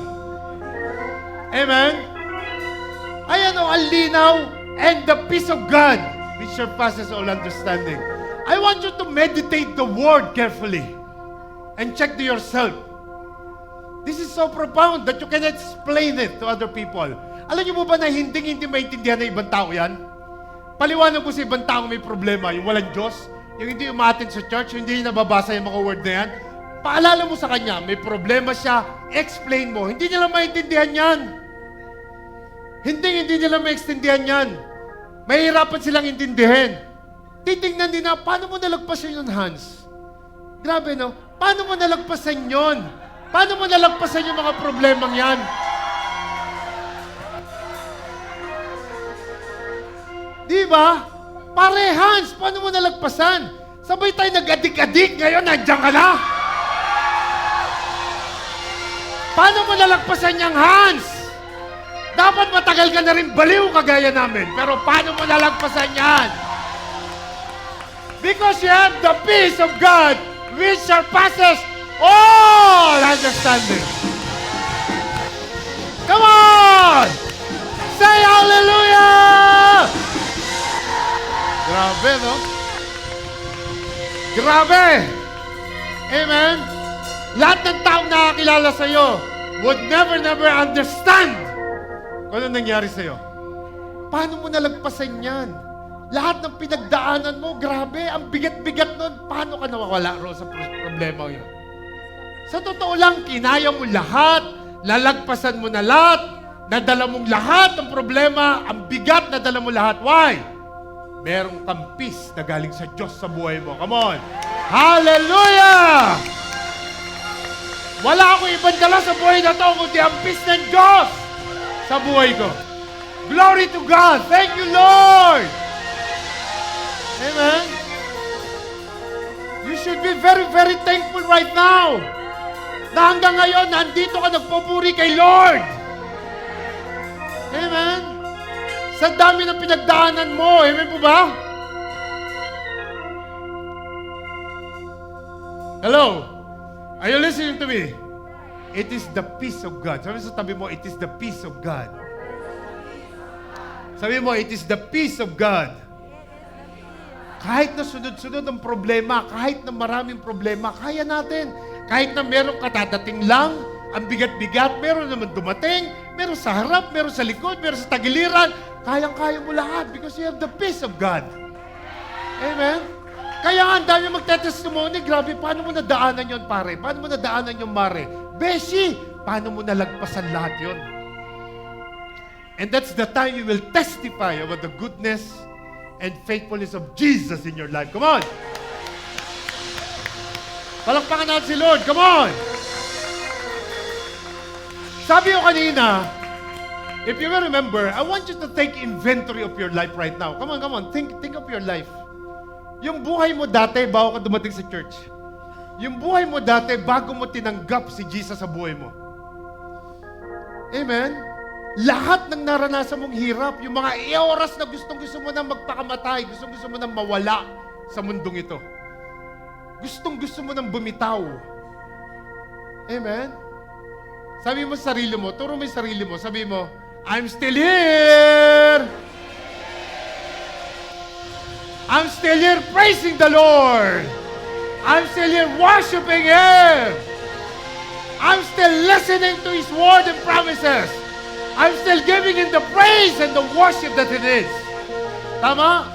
Amen? Ayan o, ang linaw and the peace of God which surpasses all understanding. I want you to meditate the word carefully and check to yourself. This is so profound that you cannot explain it to other people. Alam niyo mo ba na hindi maintindihan ng ibang tao yan? Paliwanag mo sa ibang tao may problema, yung walang Diyos, yung hindi umaattend sa church, yung hindi nababasa yung mga word na yan, paalala mo sa kanya, may problema siya, explain mo. Hindi nila maintindihan yan. Hindi nila maintindihan yan. Mahirapan silang intindihin. Titingnan din na, paano mo nalagpasan yun, Hans? Grabe, no? Paano mo nalagpasan yun? Paano mo nalagpasan yung mga problemang yan? Di ba? Parehas, paano mo nalagpasan? Sabay tayo nag-adik-adik, ngayon nandiyan ka na. Paano mo nalagpasan yung Hans? Dapat matagal ka na rin baliw kagaya namin. Pero paano mo nalagpasan yan? Because you have the peace of God which surpasses all understanding. Come on! Say hallelujah! Grabe, no? Grabe! Amen? Lahat ng taong nakakilala sa'yo would never understand kung ano nangyari sa'yo. Paano mo nalagpasan yan? Lahat ng pinagdaanan mo, grabe, ang bigat-bigat nun. Paano ka nawawala roon sa problema yun? Sa totoo lang, kinaya mo lahat, lalagpasan mo na lahat, nadala mong lahat ng problema, ang bigat nadala mo lahat. Why? Merong kang peace na galing sa Diyos sa buhay mo. Come on! Hallelujah! Wala akong ibang dala sa buhay na to kundi ang peace ng Diyos sa buhay ko. Glory to God! Thank you, Lord! Amen? You should be very, very thankful right now na hanggang ngayon, nandito ka nagpupuri kay Lord. Amen? Sa dami ng pinagdaanan mo. Amen po ba? Hello? Are you listening to me? It is the peace of God. Sabi sa tabi mo, it is the peace of God. Sabi mo, it is the peace of God. Kahit na sunod-sunod ang problema, kahit na maraming problema, kaya natin. Kahit na merong katadating lang, ang bigat-bigat, meron naman dumating, meron sa harap, meron sa likod, meron sa tagiliran, kayang-kaya mo lahat because you have the peace of God. Amen? Kaya nga, ang dami magtetestimony, grabe, paano mo nadaanan yon pare? Paano mo nadaanan yung mare? Beshi, paano mo nalagpasan lahat yon? And that's the time you will testify about the goodness and faithfulness of Jesus in your life. Come on! Palakpakan natin si Lord. Come on! Sabi ko kanina, if you will remember, I want you to take inventory of your life right now. Come on. Think of your life. Yung buhay mo dati, bago ka dumating sa church. Yung buhay mo dati, bago mo tinanggap si Jesus sa buhay mo. Amen? Lahat ng naranasan mong hirap, yung mga oras na gustong-gusto mo na magpakamatay, gustong-gusto mo na mawala sa mundong ito. Gustong-gusto mo nang bumitaw. Amen? Sabi mo sa sarili mo, turo mo yung sarili mo, sabi mo, I'm still here! I'm still here praising the Lord! I'm still here worshiping Him! I'm still listening to His word and promises! I'm still giving Him the praise and the worship that He needs. Tama?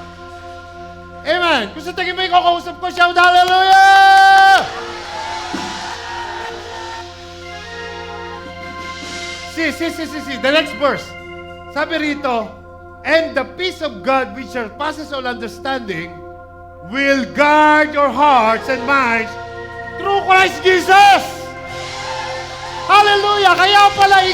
Amen. Kung sa tingin mo yung kakausap ko, shout hallelujah! See. The next verse. Sabi rito, and the peace of God which surpasses all understanding will guard your hearts and minds through Christ Jesus. Hallelujah! Kaya pala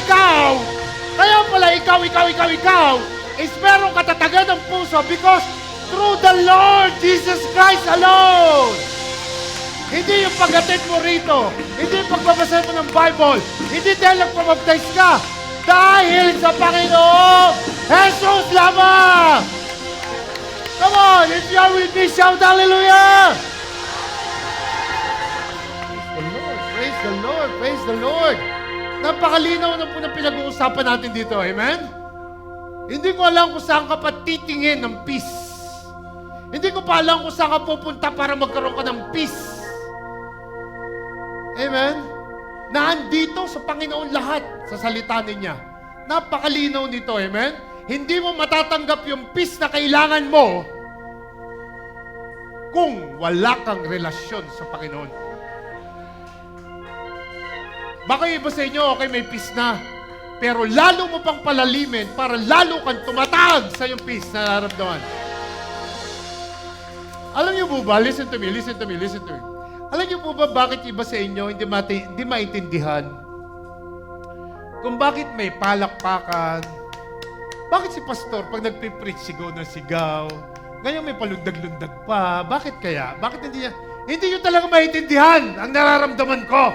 ikaw is merong katatagan ng puso because through the Lord Jesus Christ alone. Hindi yung pag-attend mo rito. Hindi yung pagbabasa mo ng Bible. Hindi dahil nagpabaptize ka. Dahil sa Panginoon Jesus lamang. Come on, if you are with me, shout hallelujah! Praise the Lord, praise the Lord. Napakalinaw na po ng pinag-uusapan natin dito, amen? Hindi ko alam kung saan ka pa titingin ng peace. Hindi ko pa alam kung saan ka pupunta para magkaroon ka ng peace. Amen? Naandito sa Panginoon lahat sa salita niya. Napakalinaw nito, amen? Hindi mo matatanggap yung peace na kailangan mo kung wala kang relasyon sa Panginoon. Baka yung iba sa inyo, okay, may peace na. Pero lalo mo pang palalimin para lalo kang tumatag sa yung peace na nararamdaman. Alam niyo po ba, listen to me. Alam niyo po ba bakit iba sa inyo hindi maintindihan kung bakit may palakpakan? Bakit si pastor pag nagpipreach sigaw ng sigaw? Ngayon may palundag-lundag pa. Bakit kaya? Bakit hindi nyo talaga maintindihan ang nararamdaman ko?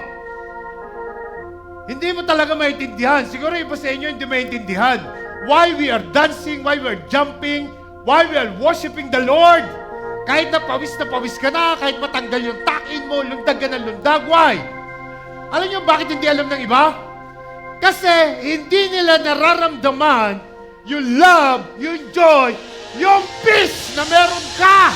Hindi mo talaga maintindihan. Siguro iba sa inyo hindi maintindihan. Why we are dancing, why we are jumping, why we are worshiping the Lord. Kahit na pawis ka na, kahit matanggal yung takin mo, lundag ka ng lundag, why? Alam nyo bakit hindi alam ng iba? Kasi hindi nila nararamdaman yung love, yung joy, yung peace na meron ka.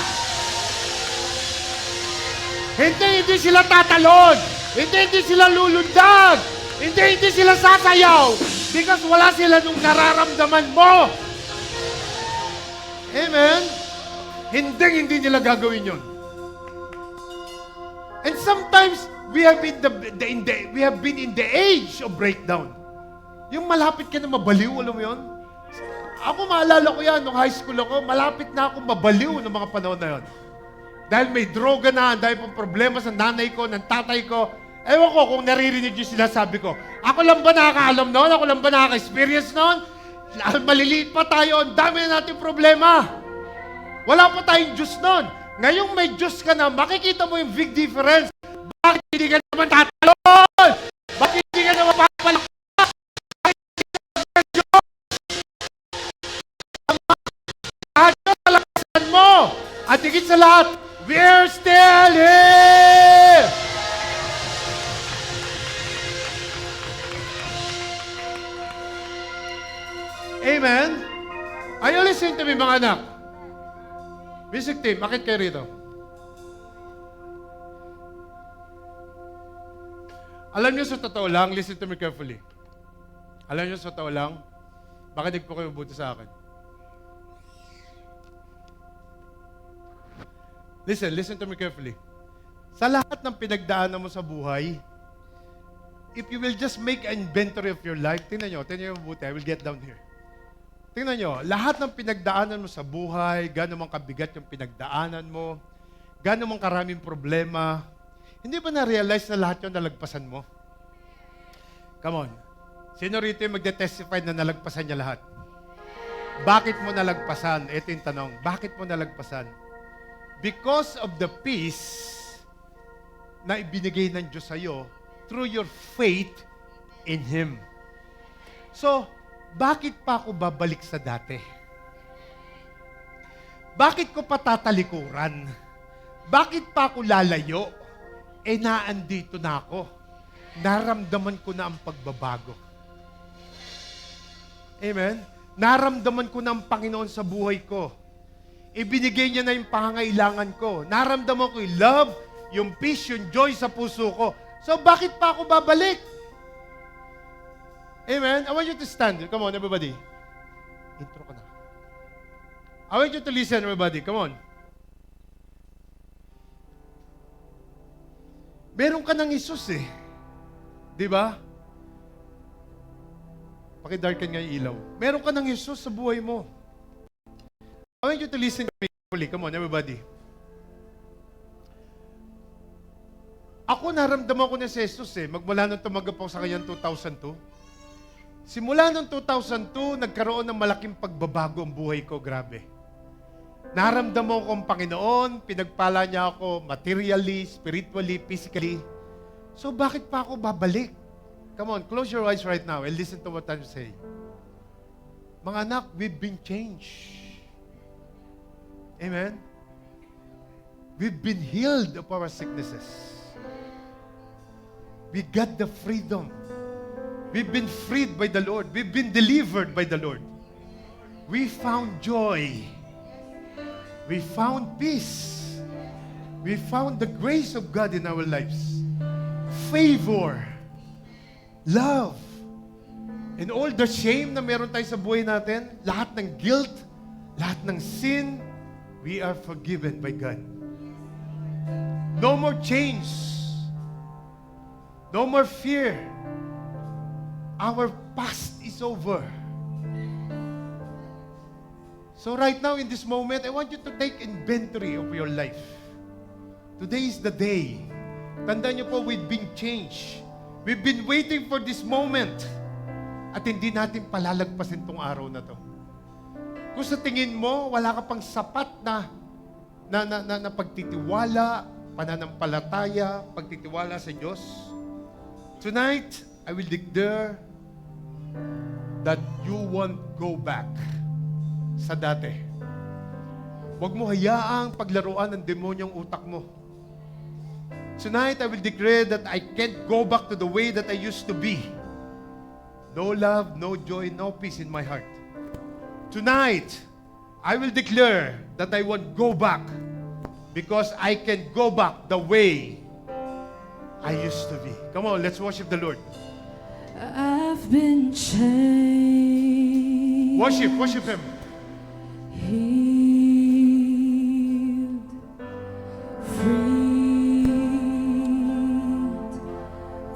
Hindi sila tatalon. Hindi sila lulundag. Hindi sila sasayaw. Because wala sila nung nararamdaman mo. Amen? Hindi nila gagawin yun. And sometimes, we have been in the age of breakdown. Yung malapit ka na mabaliw, alam mo yun? Ako maalala ko yan, nung high school ako, malapit na ako mabaliw ng mga panahon na yun. Dahil may droga na, dahil pang problema sa nanay ko, ng tatay ko. Ewan ko kung naririnig yung sinasabi ko. Ako lang ba nakakaalam noon? Ako lang ba nakaka-experience noon? Maliliit pa tayo, ang dami na natin problema. Wala pa tayong Diyos noon. Ngayong may Diyos ka na, makikita mo yung big difference. Bakit hindi ka naman tatalon? Bakit hindi ka naman papalakpak? Bakit hindi ka naman Diyos? Ang Diyos, palakasan mo. At higit sa lahat, we're still here! Amen? Are you listening to me, mga anak? Music team, bakit kayo rito? Alam niyo sa totoo lang, listen to me carefully. Alam niyo sa totoo lang, makinig po kayo mabuti sa akin. Listen to me carefully. Sa lahat ng pinagdaanan mo sa buhay, if you will just make an inventory of your life, tingnan niyo mabuti, I will get down here. Tingnan nyo, lahat ng pinagdaanan mo sa buhay, gano'n mang kabigat yung pinagdaanan mo, gano'n mang karaming problema, hindi ba na-realize na lahat yun nalagpasan mo? Come on. Sino rito yung magde-testify na nalagpasan niya lahat? Bakit mo nalagpasan? Ito yung tanong. Bakit mo nalagpasan? Because of the peace na ibinigay ng Diyos sa'yo through your faith in Him. So, bakit pa ako babalik sa dati? Bakit ko pa tatalikuran? Bakit pa ako lalayo? Naandito na ako. Naramdaman ko na ang pagbabago. Amen? Naramdaman ko na ang Panginoon sa buhay ko. Ibinigay niya na yung pangangailangan ko. Naramdaman ko yung love, yung peace, yung joy sa puso ko. So, bakit pa ako babalik? Amen? I want you to stand. Come on, everybody. Intro ka na. I want you to listen, everybody. Come on. Meron ka ng Isus eh. Di ba? Pakidarken nga yung ilaw. Meron ka ng Isus sa buhay mo. I want you to listen carefully. Come on, everybody. Ako naramdaman ko na si Jesus eh. Magmula nung tumanggap ako sa kanya 2002. Simula noong 2002, nagkaroon ng malaking pagbabago ang buhay ko. Grabe. Naramdaman ko ang Panginoon, pinagpala niya ako materially, spiritually, physically. So bakit pa ako babalik? Come on, close your eyes right now and listen to what I'm saying. Mga anak, we've been changed. Amen? We've been healed of our sicknesses. We got the freedom. We've been freed by the Lord. We've been delivered by the Lord. We found joy. We found peace. We found the grace of God in our lives. Favor. Love. And all the shame na meron tayo sa buhay natin, lahat ng guilt, lahat ng sin, we are forgiven by God. No more change. No more fear. Our past is over. So right now, in this moment, I want you to take inventory of your life. Today is the day. Tandaan niyo po, we've been changed. We've been waiting for this moment. At hindi natin palalagpasin tong araw na to. Kung sa tingin mo, wala ka pang sapat na pagtitiwala, pananampalataya, pagtitiwala sa Diyos, tonight, I will declare that you won't go back sa dati. Huwag mo hayaang paglaruan ng demonyong utak mo. Tonight, I will declare that I can't go back to the way that I used to be. No love, no joy, no peace in my heart. Tonight, I will declare that I won't go back because I can go back the way I used to be. Come on, let's worship the Lord. I've been changed. Worship Him. Healed, freed,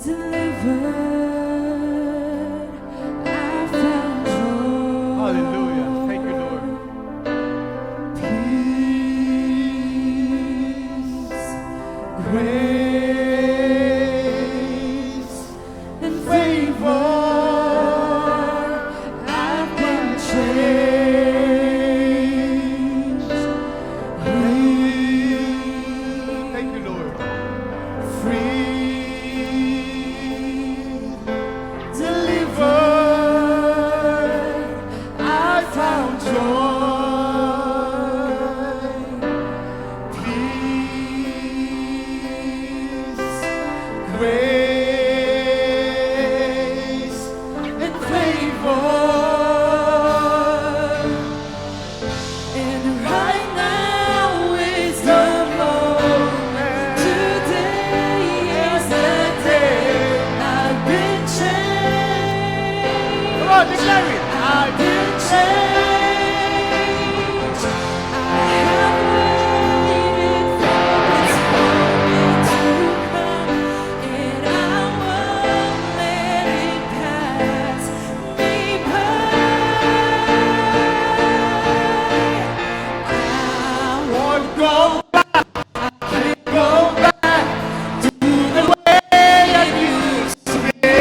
delivered. I found joy. Hallelujah. Thank you, Lord. Peace, grace, and favor. I've been changed. Thank you, Lord. Free, delivered, I found joy, peace, grace, and favor. And right now is the moment. Today is the day. I've been changed. Come on, declare it. I've been changed. I have waited for this moment to come, and I won't let it pass me by. I won't go back. I can't go back to the way I used to be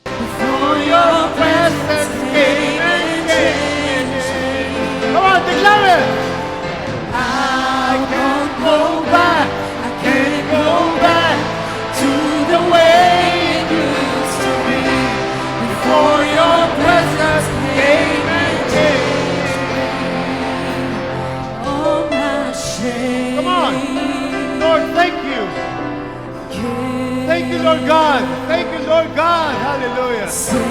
before your presence came and changed me. Come on, declare it. I won't go back. I can't go back to the way it used to be before your presence came and changed me. All my shame. Come on. Lord, thank you. Thank you, Lord God. Thank you, Lord God. Hallelujah. Sins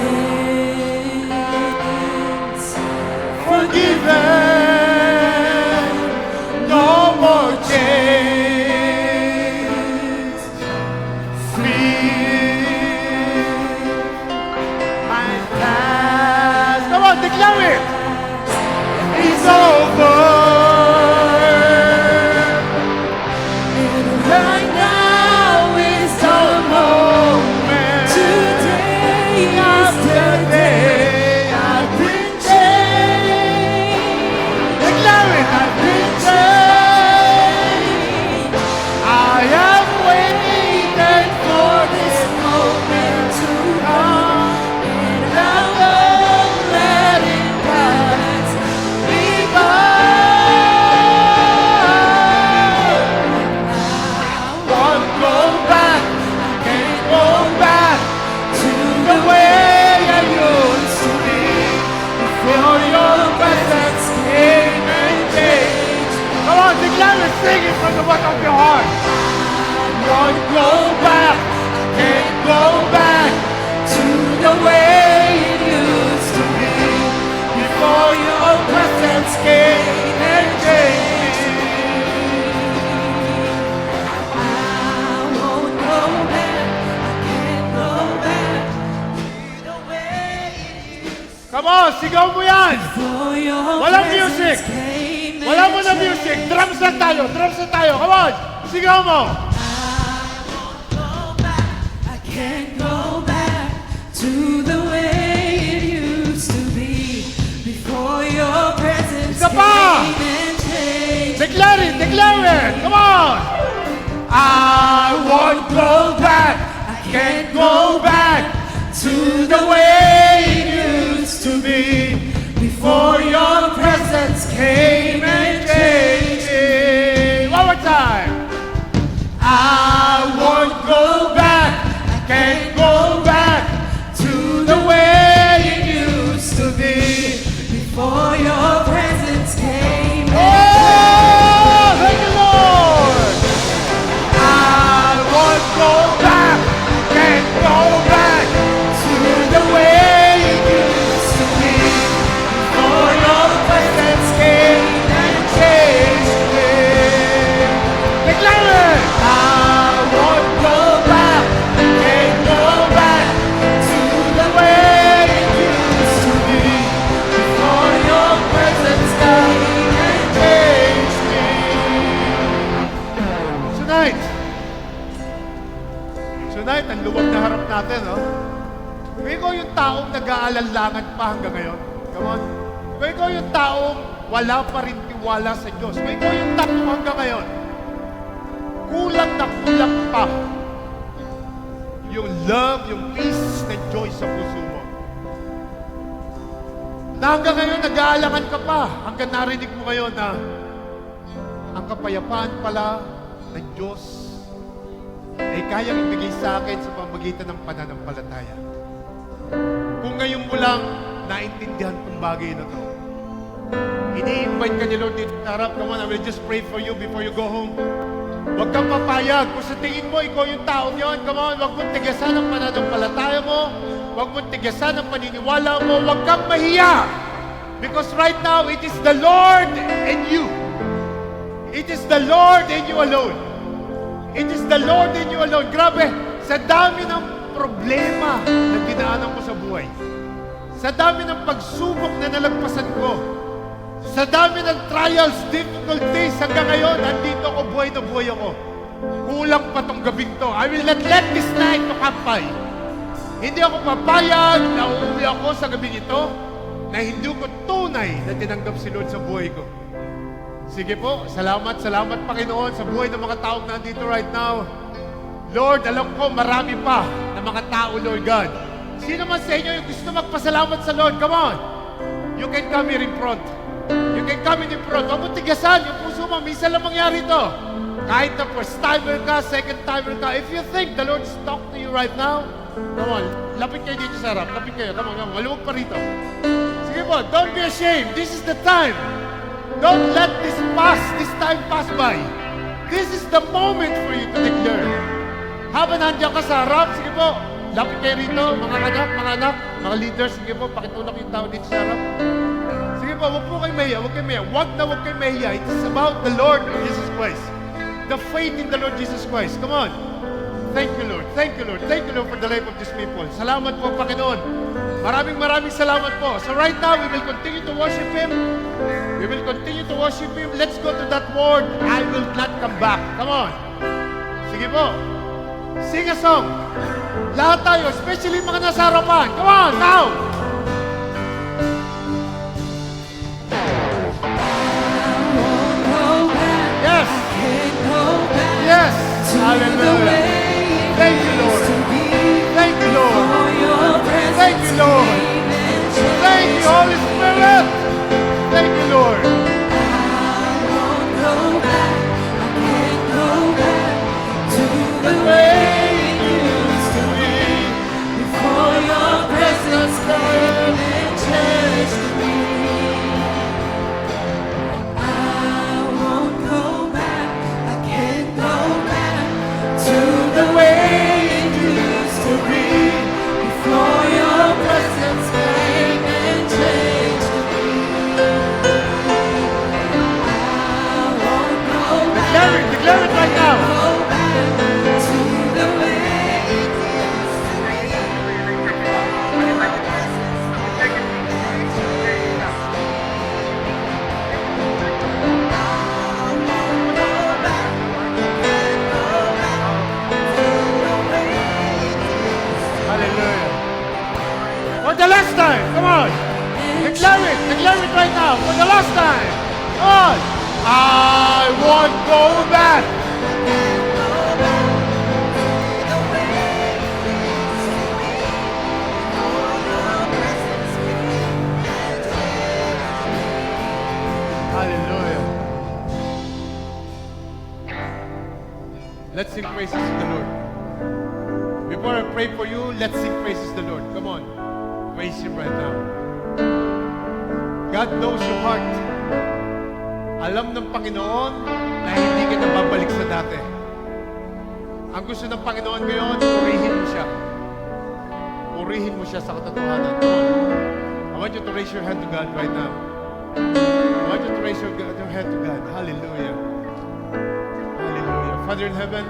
Forgiven. No more chains. Free. My past. Come on, declare it. It's over. And right now is the moment. Today is the day. I've been changed. Declare it. I've been changed. I have waited for this moment to come, and I won't let it pass me by. I won't go back. I can't go back to the way I used to be before your presence came and changed. Come on, declare it. Sing it from the bottom of your heart. Won't go back, can't go back to the way it used to be before your presence came and changed me. I won't go back, I can't go back to the way it used Come on, sigaw mo yan. before your Walang presence music. came Wala and mo na music. Drums lang tayo. Drums lang tayo. Come on. Sigaw mo. can't go back to the way it used to be before your presence Isa pa! came and changed. Declare it! Declare it! Come on! I won't go back. I can't go back to the way it used to be before your presence came and changed me. One more time! I won't go back. I can't go back to the way it used to be before your presence came and Oh! Thank you, Lord! I won't go back, can't go back to the way it used to be before your presence came and changed me. Declare it! I won't go back, can't go back to the way it used to be before your presence came and changed me. Tonight, ang luwag na harap natin, no? Kung ikaw yung taong nag-aalanlangan pa hanggang ngayon, come on. Kung ikaw yung taong wala pa rin tiwala sa Diyos, kung ikaw yung taong hanggang ngayon, kulang na kulang pa yung love, yung peace, na joy sa puso mo. Na hanggang ngayon, nag-aalangan ka pa, hanggang narinig mo ngayon na ang kapayapaan pala ng Diyos ay kayang ibigay sa akin sa pamagitan ng pananampalataya. Kung ngayon mo lang naintindihan itong bagay na to, ini-invite ka ni Lord dito sa harap. Come on, I will just pray for you before you go home. Huwag kang papayag. Kung sa tingin mo, ikaw yung taong yon, come on, huwag mong tigasan ang pananampalataya mo. Huwag mong tigasan ang paniniwala mo. Huwag kang mahiya. Because right now, it is the Lord and you. It is the Lord and you alone. It is the Lord in you alone. Grabe, sa dami ng problema na dinaanan ko sa buhay, sa dami ng pagsubok na nalagpasan ko, sa dami ng trials, difficulties, hanggang ngayon, andito ako, buhay na buhay ako. Kulang pa tong gabing to. I will not let this night to come by. Hindi ako papayag na uuwi ako sa gabing ito na hindi ko tunay na tinanggap si Lord sa buhay ko. Sige po, salamat Panginoon sa buhay ng mga taong nandito right now. Lord, alam ko marami pa na mga tao, Lord God. Sino man sa inyo yung gusto magpasalamat sa Lord? Come on! You can come here in front. You can come in front. Huwag mo tigasan yung puso mo. Minsan lang mangyari ito. Kahit na first timer ka, second timer ka, if you think the Lord's talking to you right now, come on, lapit kayo dito sa harap. Lapit kayo. Come on. Maluwag pa rito. Sige po, don't be ashamed. This is the time. Don't let this time pass by. This is the moment for you to declare. Habang nandiyan ka sa harap, sige po, lapit kayo rito, mga anak, mga leaders, sige po, pakitulak yung tao dito sa harap. Sige po, huwag po kayo mahiya, huwag kayo mahiya. It is about the Lord Jesus Christ. The faith in the Lord Jesus Christ. Come on. Thank you, Lord. Thank you, Lord. Thank you, Lord, for the life of these people. Salamat po, Panginoon. Maraming salamat po. So right now, we will continue to worship Him. We will continue to worship Him. Let's go to that word, I will not come back. Come on. Sige po. Sing a song. Lahat tayo, especially mga nasa harapan. Come on, now. Yes. Yes. Hallelujah. Thank you, Lord. Thank you, Lord. Thank you, Lord. Thank you, Holy Spirit. Thank you, Lord. The way it used to be before your presence came and changed me. I won't go back, I can't go back to the way it used to be before your presence the last time. Come on. Declare it. Declare it right now. For the last time. Come on. I won't go back. Hallelujah. Let's sing praises to the Lord. Before I pray for you, let's sing praises to the Lord. Come on. Praise Him right now. God knows your heart. Alam ng Panginoon na hindi ka na babalik sa dati. Ang gusto ng Panginoon ngayon, purihin mo siya. Purihin mo siya sa katotohanan. Come on. I want you to raise your hand to God right now. I want you to raise your hand to God. Hallelujah. Hallelujah. Father in heaven,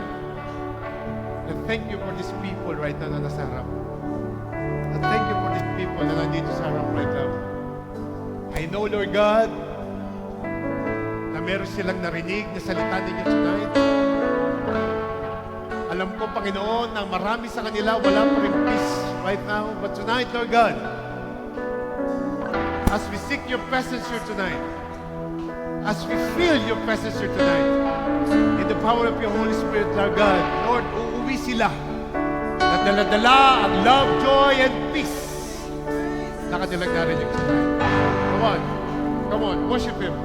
I thank you for these people right now na nasa harap. I thank you for these people na nandito sa harap right now. I know, Lord God, na meron silang narinig na salita ninyo tonight. Alam ko, Panginoon, na marami sa kanila wala pa rin peace right now. But tonight, Lord God, as we seek your presence here tonight, as we feel your presence here tonight, in the power of your Holy Spirit, Lord God, Lord, uuwi sila na dala-dala ang love, joy, and peace na kanilang narinig tonight. Come on. Come on. Worship Him.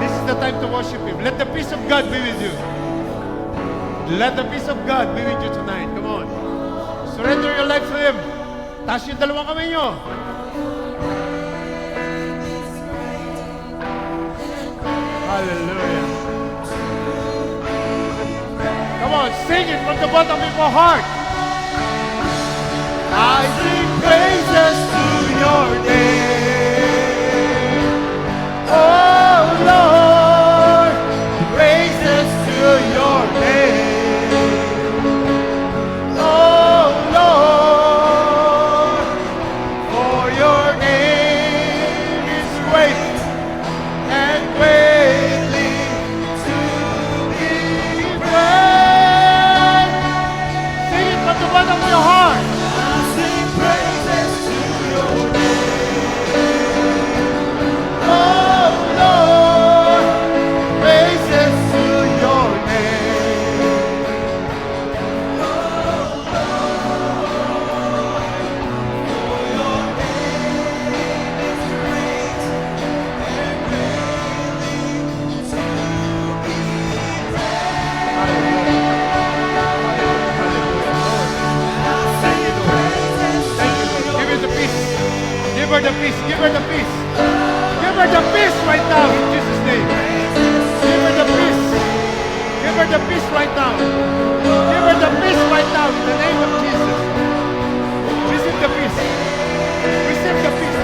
This is the time to worship Him. Let the peace of God be with you. Let the peace of God be with you tonight. Come on. Surrender your life to Him. Taas yung dalawang kamay nyo. Hallelujah. Come on, sing it from the bottom of your heart. I sing praises to your name. Oh Lord, praises to your name. Oh Lord, for your name is great and greatly to be praised. Sing it from the bottom of your heart. Give her the peace. Give her the peace. Give her the peace right now in Jesus' name. Give her the peace. Give her the peace right now. Give her the peace right now in the name of Jesus. Receive the peace. Receive the peace.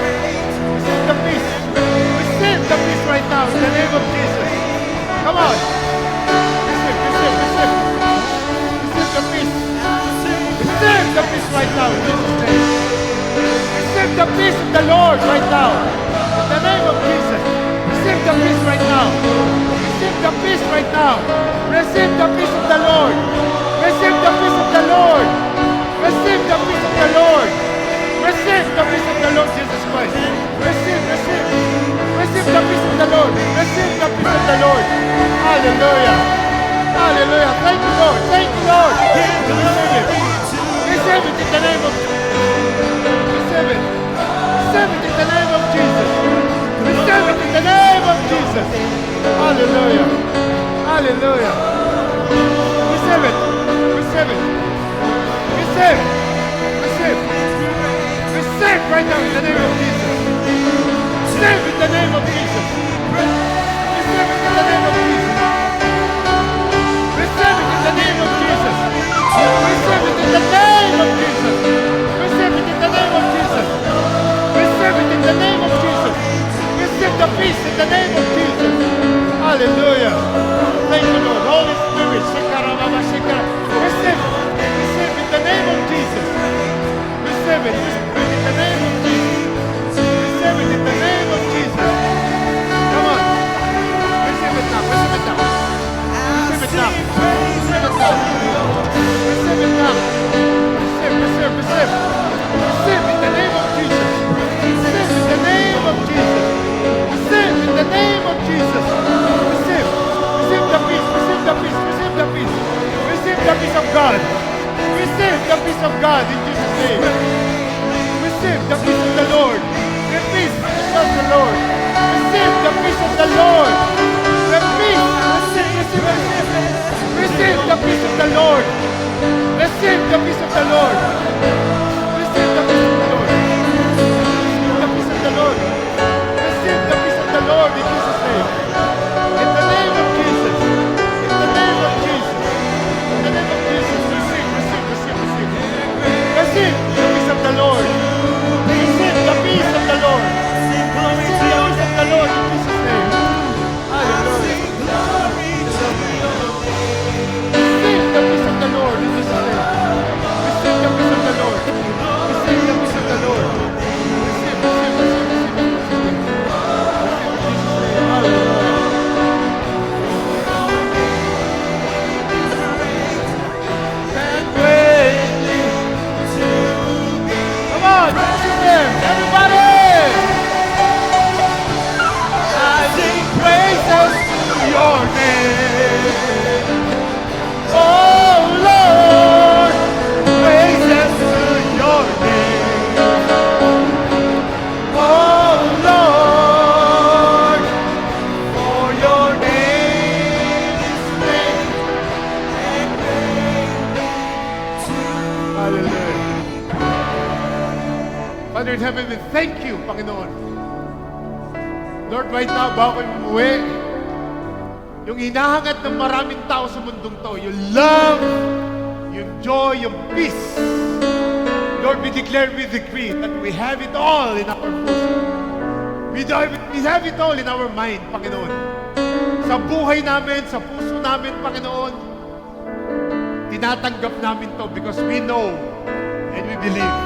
Receive the peace. Receive the peace right now in the name of Jesus. Come on. Receive, receive, receive. Receive the peace. Receive the peace right now in Jesus' name. Receive the peace of the Lord right now. In the name of Jesus. Receive the peace right now. Receive the peace right now. Receive the peace of the Lord. Receive the peace of the Lord. Receive the peace of the Lord. Receive the peace of the Lord Jesus Christ. Receive, receive. Receive the peace of the Lord. Receive the peace of the Lord. Hallelujah. Hallelujah. Thank you, Lord. Thank you, Lord. Receive it. Receive it in the name of Jesus. Receive it. Receive it in the name of Jesus. Receive it in the name of Jesus. Hallelujah. Hallelujah. Receive it. Receive it. Receive. Receive. Receive right now in the name of Jesus. Receive in the name of Jesus. Receive it in the name of Jesus. Receive it in the name of Jesus. Receive it in the name of Jesus. Receive it in the name of Jesus. Receive it in the name of Jesus. Receive the peace in the name of Jesus. Hallelujah. Thank you, Lord. Holy Spirit. Receive it. Receive in the name of Jesus. Receive it. Receive it in the name of Jesus. Receive it in the name of Jesus. Come on. Receive it now. Receive it now. Receive it now. Receive it now. Receive it now. Receive, receive, receive. Receive peace of God in Jesus' name. Receive the peace of the Lord. The peace of the Lord. Receive the peace of the Lord. The peace. Receive the peace of the Lord. Receive the peace of the Lord. Receive the peace of the Lord. Receive the peace of the Lord. Receive the peace of the Lord in Jesus' name. In the name of Jesus. In the name of Jesus. In the name of Jesus. Receive, receive, receive, receive. Receive the peace of the Lord. Receive the peace of the Lord. Receive the peace of the Lord in Jesus' name. Hallelujah. Receive the peace of the Lord in Jesus' name. Receive the peace of the Lord. Receive the peace of the Lord. Receive, receive, receive, receive, receive. Receive in Jesus' name. Hallelujah. And greatly to be. Come on, receive them, everybody. I sing praises to your name. Oh Lord, praises to your name. Oh Lord, for your name is great and greatly to be. Hallelujah. Father in heaven, we thank you, Panginoon. Lord, right now, bago kayo umuwi, yung hinahangad ng maraming tao sa mundong to, yung love, yung joy, yung peace. Lord, we declare, we decree that we have it all in our puso. We have it all in our mind, Panginoon. Sa buhay namin, sa puso namin, Panginoon, tinatanggap namin to because we know and we believe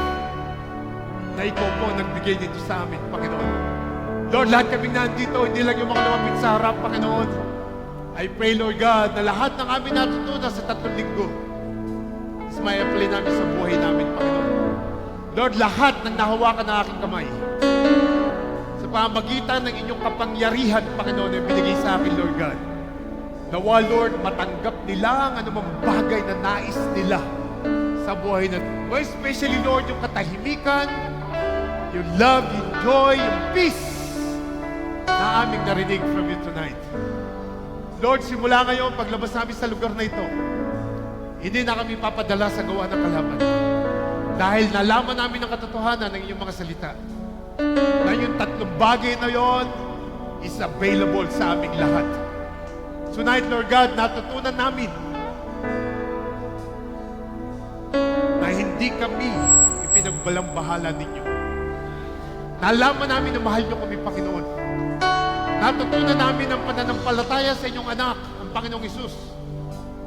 na ikaw po nagbigay dito sa amin, Panginoon. Lord, lahat kaming nandito, hindi lang yung mga lumapit sa harap, Panginoon. I pray, Lord God, na lahat ng aming natutunan sa 3 linggo is may apply namin sa buhay namin, Panginoon. Lord, lahat ng nahawakan ng aking kamay sa pamagitan ng inyong kapangyarihan, Panginoon, na binigay sa akin, Lord God. Nawa, Lord, matanggap nila ang anumang bagay na nais nila sa buhay na ito. Especially, Lord, yung katahimikan, yung love, yung joy, yung peace na aming narinig from you tonight. Lord, simula ngayon, paglabas namin sa lugar na ito, hindi na kami papadala sa gawa ng kalaban. Dahil nalaman namin ang katotohanan ng inyong mga salita. Na yung 3 bagay na yon is available sa aming lahat. Tonight, Lord God, natutunan namin na hindi kami ipinagbalambahala ninyo. Nalaman namin na mahal nyo kami, Panginoon. Natutunan namin ang pananampalataya sa inyong anak, ang Panginoong Hesus,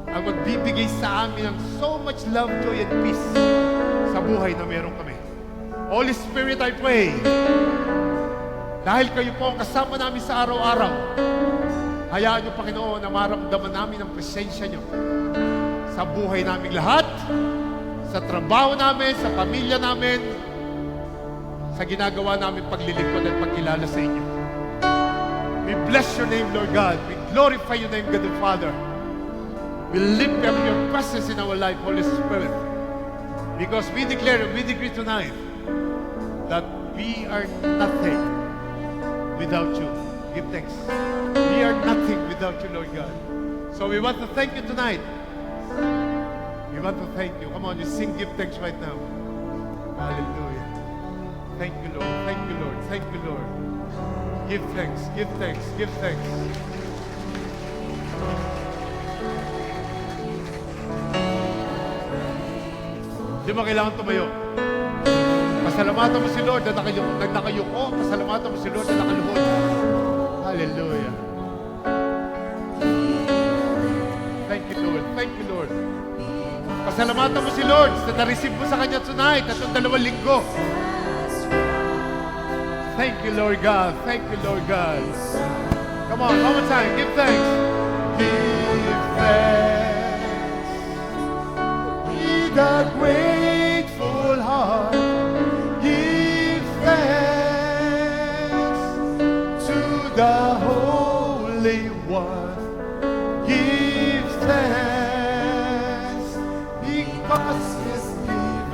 ang magbibigay sa amin ng so much love, joy, and peace sa buhay na meron kami. Holy Spirit, I pray, dahil kayo po ang kasama namin sa araw-araw, hayaan nyo, Panginoon, na maramdaman namin ang presensya nyo sa buhay namin lahat, sa trabaho namin, sa pamilya namin, sa ginagawa namin paglilingkod at pagkilala sa inyo. We bless your name, Lord God. We glorify your name, God the Father. We lift up your presence in our life, Holy Spirit. Because we declare and we decree tonight that we are nothing without you. Give thanks. We are nothing without you, Lord God. So we want to thank you tonight. We want to thank you. Come on, you sing give thanks right now. Hallelujah. Thank you, Lord. Thank you, Lord. Thank you, Lord. Give thanks. Give thanks. Give thanks. Di ba kailangan tumayo? Pasalamatan mo si Lord na nakayuko. Pasalamatan mo si Lord na nakaluhod. Hallelujah. Thank you, Lord. Thank you, Lord. Pasalamatan mo si Lord na na-receive mo sa Kanya tonight at ang 2 linggo. Thank you, Lord God. Thank you, Lord God. Come on, one more time. Give thanks. Give thanks. With a grateful heart, give thanks to the Holy One. Give thanks because He's given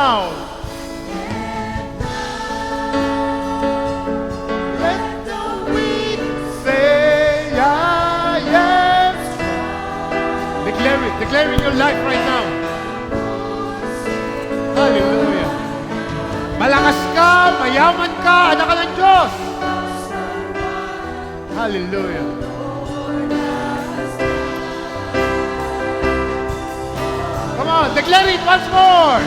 now. Let the weak say, I am strong. Declare it. Declare in your life right now. Hallelujah. Malakas ka, mayaman ka, anak ka ng Diyos. Hallelujah. Come on, declare it once more.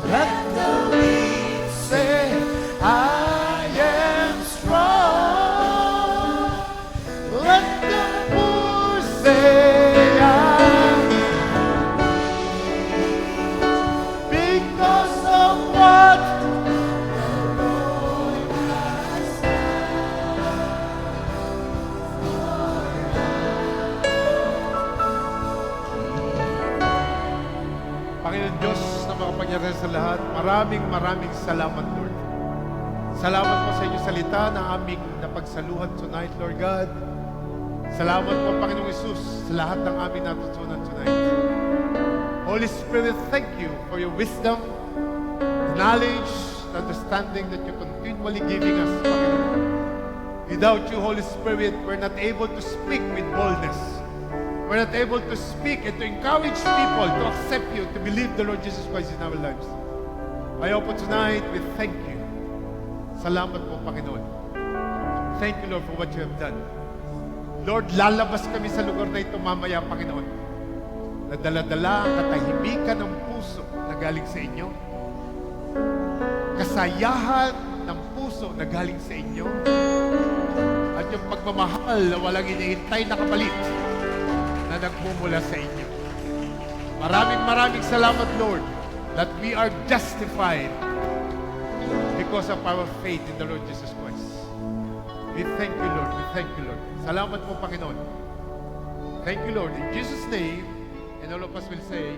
Let the weak say, I am strong. Let the poor say, I'm because of what Panginoon Diyos na makapangyarihan sa lahat, maraming salamat, Lord. Salamat po sa inyong salita na aming napagsaluhan tonight, Lord God. Salamat po, Panginoong Isus, sa lahat ng aming natutunan tonight. Holy Spirit, thank you for your wisdom, knowledge, understanding that you're continually giving us, Panginoon. Without you, Holy Spirit, we're not able to speak with boldness. We're not able to speak and to encourage people to accept you, to believe the Lord Jesus Christ in our lives. Kaya po tonight, we thank you. Salamat po, Panginoon. Thank you, Lord, for what you have done. Lord, lalabas kami sa lugar na ito mamaya, Panginoon. Na dala-dala ang katahimikan ng puso na galing sa inyo. Kasayahan ng puso na galing sa inyo. At yung pagmamahal na walang inihintay na kapalit na nagmumula sa inyo. Maraming salamat, Lord, that we are justified because of our faith in the Lord Jesus Christ. We thank you, Lord. We thank you, Lord. Salamat po, Panginoon. Thank you, Lord. In Jesus' name, and all of us will say,